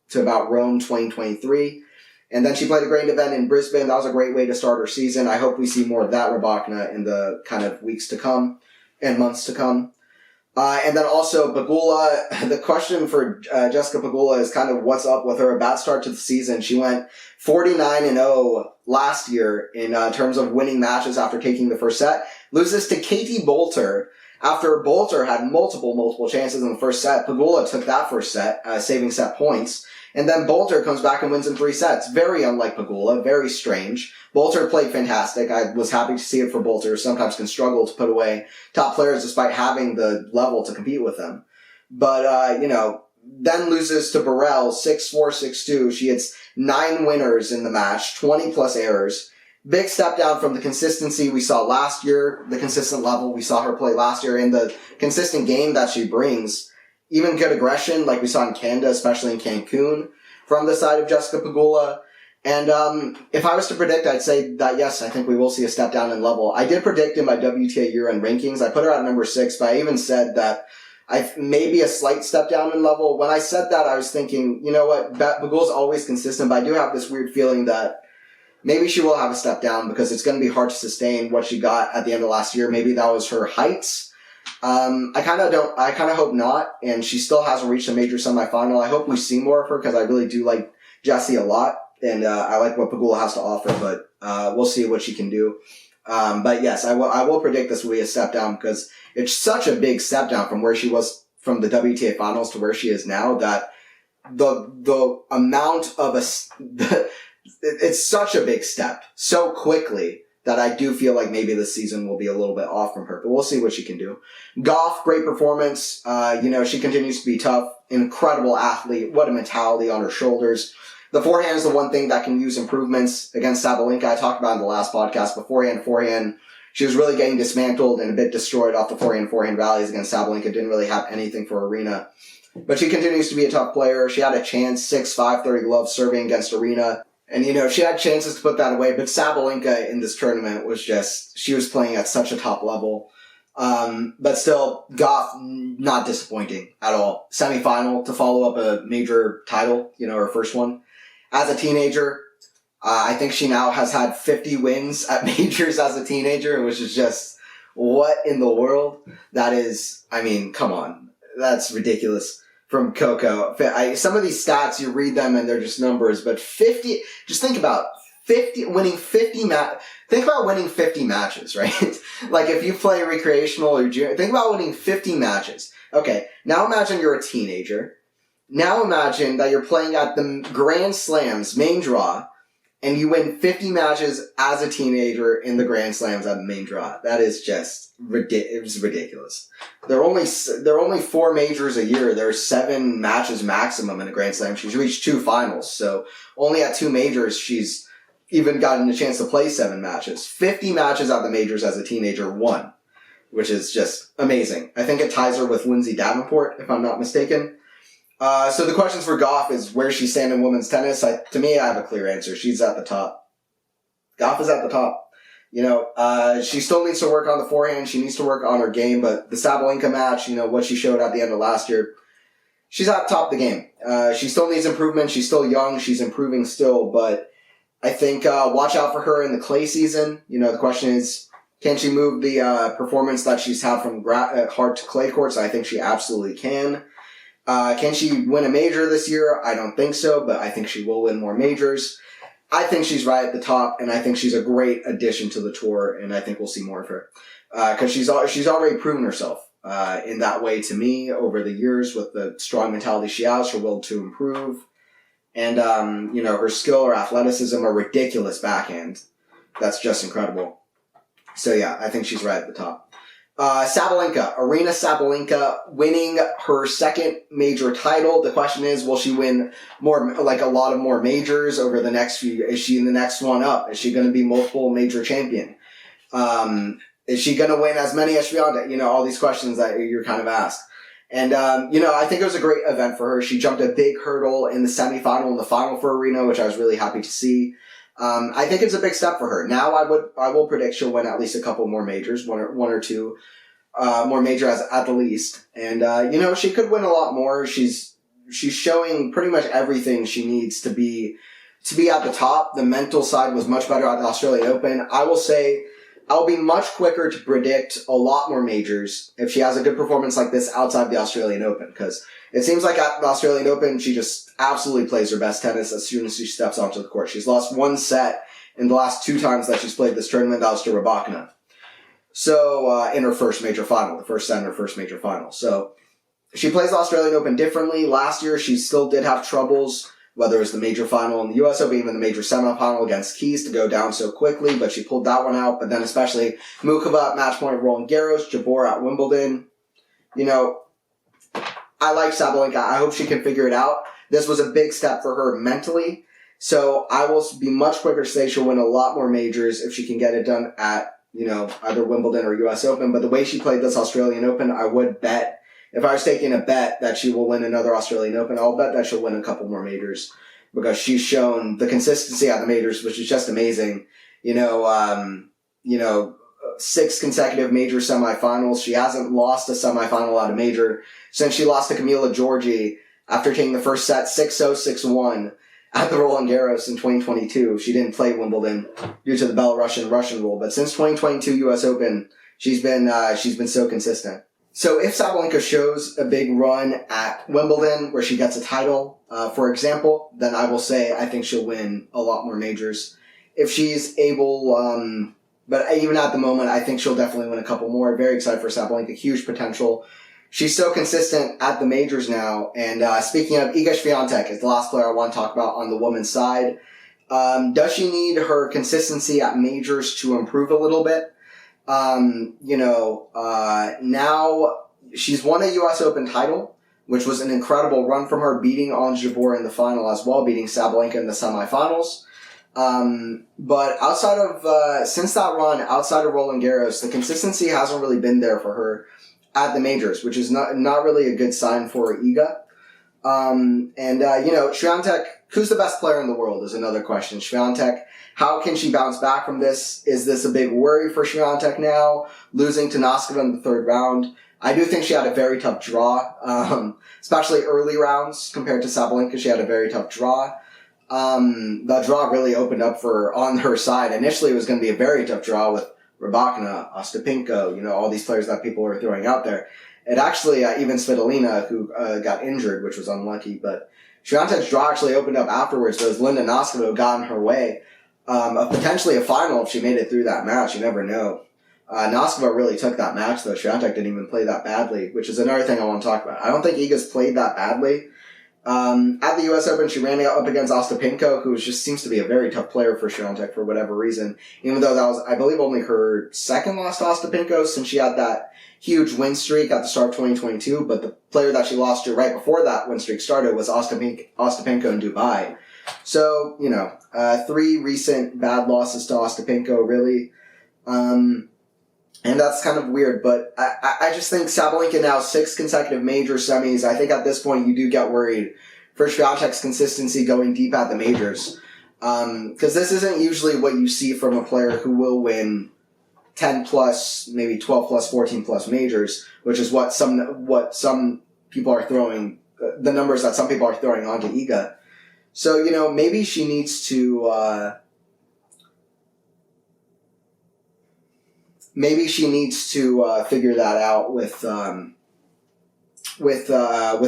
2023. And then she played a great event in Brisbane. That was a great way to start her season. I hope we see more of that Rybakina in the kind of weeks to come and months to come. And then also Pegula. The question for Jessica Pegula is kind of what's up with her. A bad start to the season. She went 49-0 last year in terms of winning matches after taking the first set. Loses to Katie Bolter. After Bolter had multiple chances in the first set, Pegula took that first set, saving set points. And then Bolter comes back and wins in 3 sets. Very unlike Pegula, very strange. Bolter played fantastic. I was happy to see it for Bolter. Sometimes can struggle to put away top players despite having the level to compete with them. But, then loses to Burrell 6-4, 6-2. She hits 9 winners in the match, 20 plus errors. Big step down from the consistency we saw last year, the consistent level we saw her play last year, and the consistent game that she brings. Even good aggression, like we saw in Canada, especially in Cancun. from the side of Jessica Pegula. And if I was to predict, I'd say that, yes, I think we will see a step down in level. I did predict in my WTA year-end rankings. I put her at number 6, but I even said that maybe a slight step down in level. When I said that, I was thinking, you know what, Pegula's always consistent, but I do have this weird feeling that maybe she will have a step down because it's going to be hard to sustain what she got at the end of last year. Maybe that was her heights. I kind of hope not, and she still hasn't reached a major semifinal. I hope we see more of her because I really do like Jessie a lot. And I like what Pegula has to offer, but we'll see what she can do. But yes, I will predict this will be a step down because it's such a big step down from where she was from the WTA finals to where she is now that the amount of it's such a big step so quickly that I do feel like maybe this season will be a little bit off from her, but we'll see what she can do. Gauff, great performance. She continues to be tough, incredible athlete. What a mentality on her shoulders. The forehand is the one thing that can use improvements against Sabalenka. I talked about in the last podcast, but forehand, she was really getting dismantled and a bit destroyed off the forehand rallies against Sabalenka. Didn't really have anything for Arena. But she continues to be a tough player. She had a chance, 6-5, 30 glove serving against Arena. And, she had chances to put that away, but Sabalenka in this tournament was she was playing at such a top level. But still, Gauff, not disappointing at all. Semifinal to follow up a major title, her first one. As a teenager, I think she now has had 50 wins at majors as a teenager, which is just, what in the world? That is, come on. That's ridiculous from Coco. Some of these stats, you read them and they're just numbers, but 50, just think about 50, winning 50 think about winning 50 matches, right? Like if you play recreational or junior, think about winning 50 matches. Okay, now imagine you're a teenager. Now imagine that you're playing at the Grand Slams main draw, and you win 50 matches as a teenager in the Grand Slams at the main draw. That is just ridiculous. There are only 4 majors a year. There are 7 matches maximum in a Grand Slam. She's reached 2 finals, so only at 2 majors she's even gotten a chance to play 7 matches. 50 matches at the majors as a teenager, won, which is just amazing. I think it ties her with Lindsay Davenport, if I'm not mistaken. So the questions for Gauff is where she's standing in women's tennis. To me, I have a clear answer. She's at the top. Gauff is at the top. She still needs to work on the forehand. She needs to work on her game, but the Sabalenka match, what she showed at the end of last year, she's at the top of the game. She still needs improvement. She's still young. She's improving still, but I think watch out for her in the clay season. The question is, can she move the performance that she's had from hard to clay courts? I think she absolutely can. Can she win a major this year? I don't think so, but I think she will win more majors. I think she's right at the top, and I think she's a great addition to the tour, and I think we'll see more of her. Because she's already proven herself in that way to me over the years with the strong mentality she has, her will to improve, and her skill, her athleticism, her ridiculous backhand. That's just incredible. So yeah, I think she's right at the top. Sabalenka, Arina Sabalenka, winning her second major title. The question is, will she win more, like a lot of more majors over the next few? Is she in the next one up? Is she going to be multiple major champion? Is she going to win as many as Swiatek? All these questions that you're kind of asked. And, I think it was a great event for her. She jumped a big hurdle in the semifinal and the final for Arina, which I was really happy to see. I think it's a big step for her. Now I will predict she'll win at least a couple more majors, one or two more majors at the least. And she could win a lot more. She's showing pretty much everything she needs to be at the top. The mental side was much better at the Australian Open. I will say I'll be much quicker to predict a lot more majors if she has a good performance like this outside the Australian Open, because it seems like at the Australian Open, she just absolutely plays her best tennis as soon as she steps onto the court. She's lost 1 set in the last 2 times that she's played this tournament. That was to Rybakina. So, in her first major final, the first set in her first major final. So, she plays the Australian Open differently. Last year, she still did have troubles, whether it was the major final in the U.S. Open, even the major semifinal against Keys to go down so quickly, but she pulled that one out. But then especially Mukova at match point, Roland Garros, Jabeur at Wimbledon. I like Sabalenka. I hope she can figure it out. This was a big step for her mentally. So I will be much quicker to say she'll win a lot more majors if she can get it done at, either Wimbledon or U.S. Open. But the way she played this Australian Open, I would bet, if I was taking a bet that she will win another Australian Open, I'll bet that she'll win a couple more majors. because she's shown the consistency at the majors, which is just amazing. 6 consecutive major semifinals. She hasn't lost a semifinal at a major since she lost to Camila Giorgi after taking the first set 6-0, 6-1 at the Roland Garros in 2022. She didn't play Wimbledon due to the Belarusian Russian rule, but since 2022 U.S. Open, she's been so consistent. So if Sabalenka shows a big run at Wimbledon where she gets a title, for example, then I will say I think she'll win a lot more majors. If she's able, but even at the moment, I think she'll definitely win a couple more. Very excited for Sabalenka, huge potential. She's so consistent at the majors now. And speaking of, Iga Swiatek is the last player I want to talk about on the women's side. Does she need her consistency at majors to improve a little bit? Now she's won a U.S. Open title, which was an incredible run from her, beating Jabeur in the final as well, beating Sabalenka in the semifinals. But outside of, since that run, outside of Roland Garros, the consistency hasn't really been there for her at the majors, which is not really a good sign for Iga. Swiatek, who's the best player in the world is another question. Swiatek, how can she bounce back from this? Is this a big worry for Swiatek now, losing to Noskova in the third round? I do think she had a very tough draw, especially early rounds compared to Sabalenka. She had a very tough draw. The draw really opened up on her side. Initially, it was going to be a very tough draw with Rybakina, Ostapenko, all these players that people were throwing out there. It actually, even Svitolina, who got injured, which was unlucky, but Swiatek's draw actually opened up afterwards. Those Linda Noskova got in her way of potentially a final if she made it through that match. You never know. Noskova really took that match, though. Swiatek didn't even play that badly, which is another thing I want to talk about. I don't think Iga's played that badly. At the U.S. Open, she ran up against Ostapenko, who just seems to be a very tough player for Swiatek for whatever reason, even though that was, I believe, only her second loss to Ostapenko since she had that huge win streak at the start of 2022, but the player that she lost to right before that win streak started was Ostapenko in Dubai. So, 3 recent bad losses to Ostapenko, really. And that's kind of weird, but I just think Sabalenka now 6 consecutive major semis. I think at this point you do get worried for Swiatek's consistency going deep at the majors. Because this isn't usually what you see from a player who will win 10 plus, maybe 12 plus, 14 plus majors, which is what some people are throwing, the numbers that some people are throwing onto Iga. So, maybe she needs to, figure that out with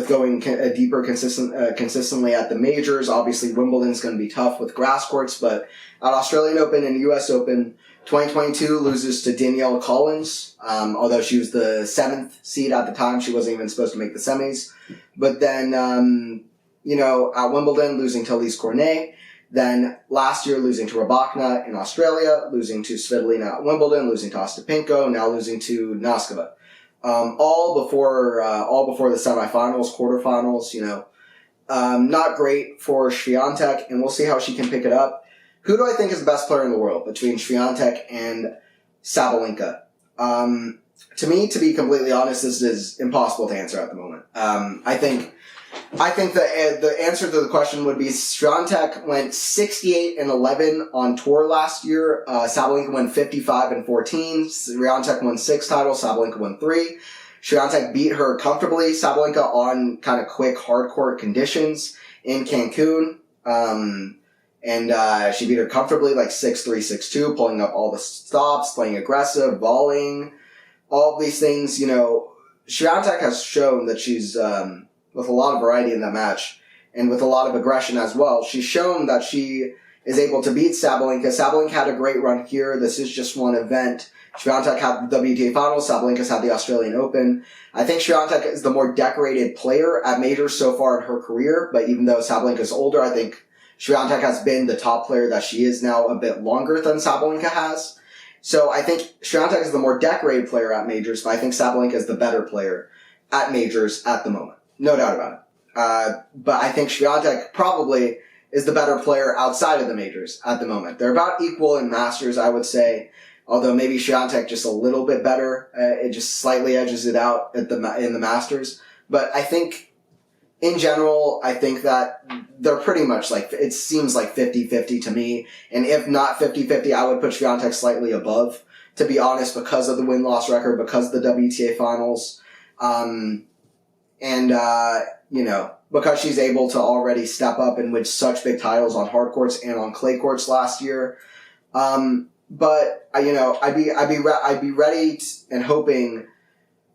going deeper consistently at the majors. Obviously, Wimbledon's going to be tough with grass courts, but at Australian Open and U.S. Open, 2022 loses to Danielle Collins. Although she was the 7th seed at the time, she wasn't even supposed to make the semis. But then, at Wimbledon, losing to Elise Cornet. Then last year, losing to Rybakina in Australia, losing to Svitolina at Wimbledon, losing to Ostapenko, now losing to Noskova. All before the semifinals, quarterfinals. Not great for Swiatek, and we'll see how she can pick it up. Who do I think is the best player in the world between Swiatek and Sabalenka? To me, to be completely honest, this is impossible to answer at the moment. I think the answer to the question would be Swiatek went 68-11 on tour last year. Sabalenka went 55-14. Swiatek won 6 titles. Sabalenka won 3. Swiatek beat her comfortably. Sabalenka on kind of quick hardcourt conditions in Cancun. And she beat her comfortably, like 6-3, 6-2, pulling up all the stops, playing aggressive, volleying, all of these things. Swiatek has shown that she's with a lot of variety in that match, and with a lot of aggression as well. She's shown that she is able to beat Sabalenka. Sabalenka had a great run here. This is just one event. Swiatek had the WTA Finals. Sabalenka's had the Australian Open. I think Swiatek is the more decorated player at majors so far in her career, but even though Sabalenka's older, I think Swiatek has been the top player that she is now a bit longer than Sabalenka has. So I think Swiatek is the more decorated player at majors, but I think Sabalenka is the better player at majors at the moment. No doubt about it. But I think Swiatek probably is the better player outside of the majors at the moment. They're about equal in Masters, I would say. Although maybe Swiatek just a little bit better. It just slightly edges it out in the Masters. But I think in general, I think that they're pretty much like, it seems like 50-50 to me. And if not 50-50, I would put Swiatek slightly above, to be honest, because of the win-loss record, because of the WTA finals. Because she's able to already step up and win such big titles on hard courts and on clay courts last year. But I'd be ready and hoping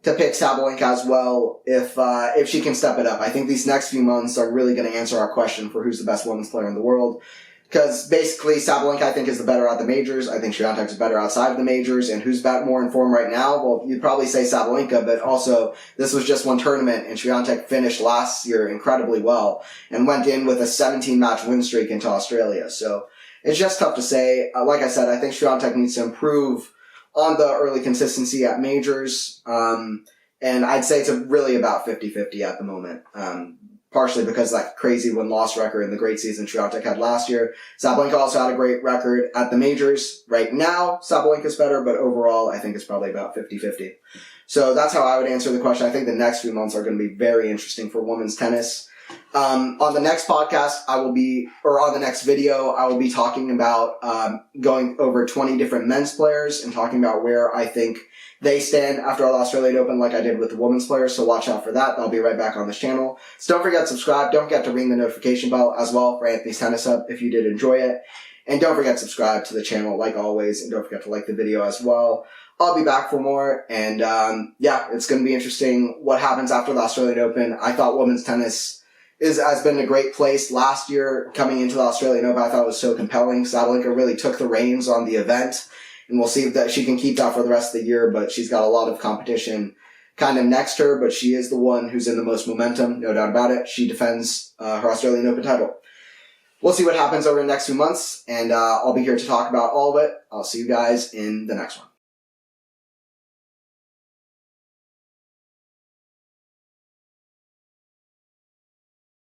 to pick Sabalenka as well if she can step it up. I think these next few months are really going to answer our question for who's the best women's player in the world. Because basically, Sabalenka, I think, is the better at the majors. I think Swiatek is better outside of the majors. And who's more in form right now? Well, you'd probably say Sabalenka, but also this was just one tournament, and Swiatek finished last year incredibly well and went in with a 17-match win streak into Australia. So it's just tough to say. Like I said, I think Swiatek needs to improve on the early consistency at majors. And I'd say it's really about 50-50 at the moment. Partially because that crazy win-loss record and the great season Swiatek had last year. Sabalenka also had a great record at the majors. Right now, Sabalenka's better, but overall, I think it's probably about 50-50. So that's how I would answer the question. I think the next few months are going to be very interesting for women's tennis. On the next podcast, on the next video, I will be talking about going over 20 different men's players and talking about where I think they stand after the Australian Open like I did with the women's players, so watch out for that. I'll be right back on this channel. So don't forget to subscribe. Don't forget to ring the notification bell as well for Anthony's Tennis Hub if you did enjoy it. And don't forget to subscribe to the channel like always, and don't forget to like the video as well. I'll be back for more, and it's going to be interesting what happens after the Australian Open. I thought women's tennis has been a great place last year coming into the Australian Open. I thought it was so compelling. Sabalenka really took the reins on the event. And we'll see if she can keep that for the rest of the year, but she's got a lot of competition kind of next to her, but she is the one who's in the most momentum, no doubt about it. She defends her Australian Open title. We'll see what happens over the next few months, and I'll be here to talk about all of it. I'll see you guys in the next one.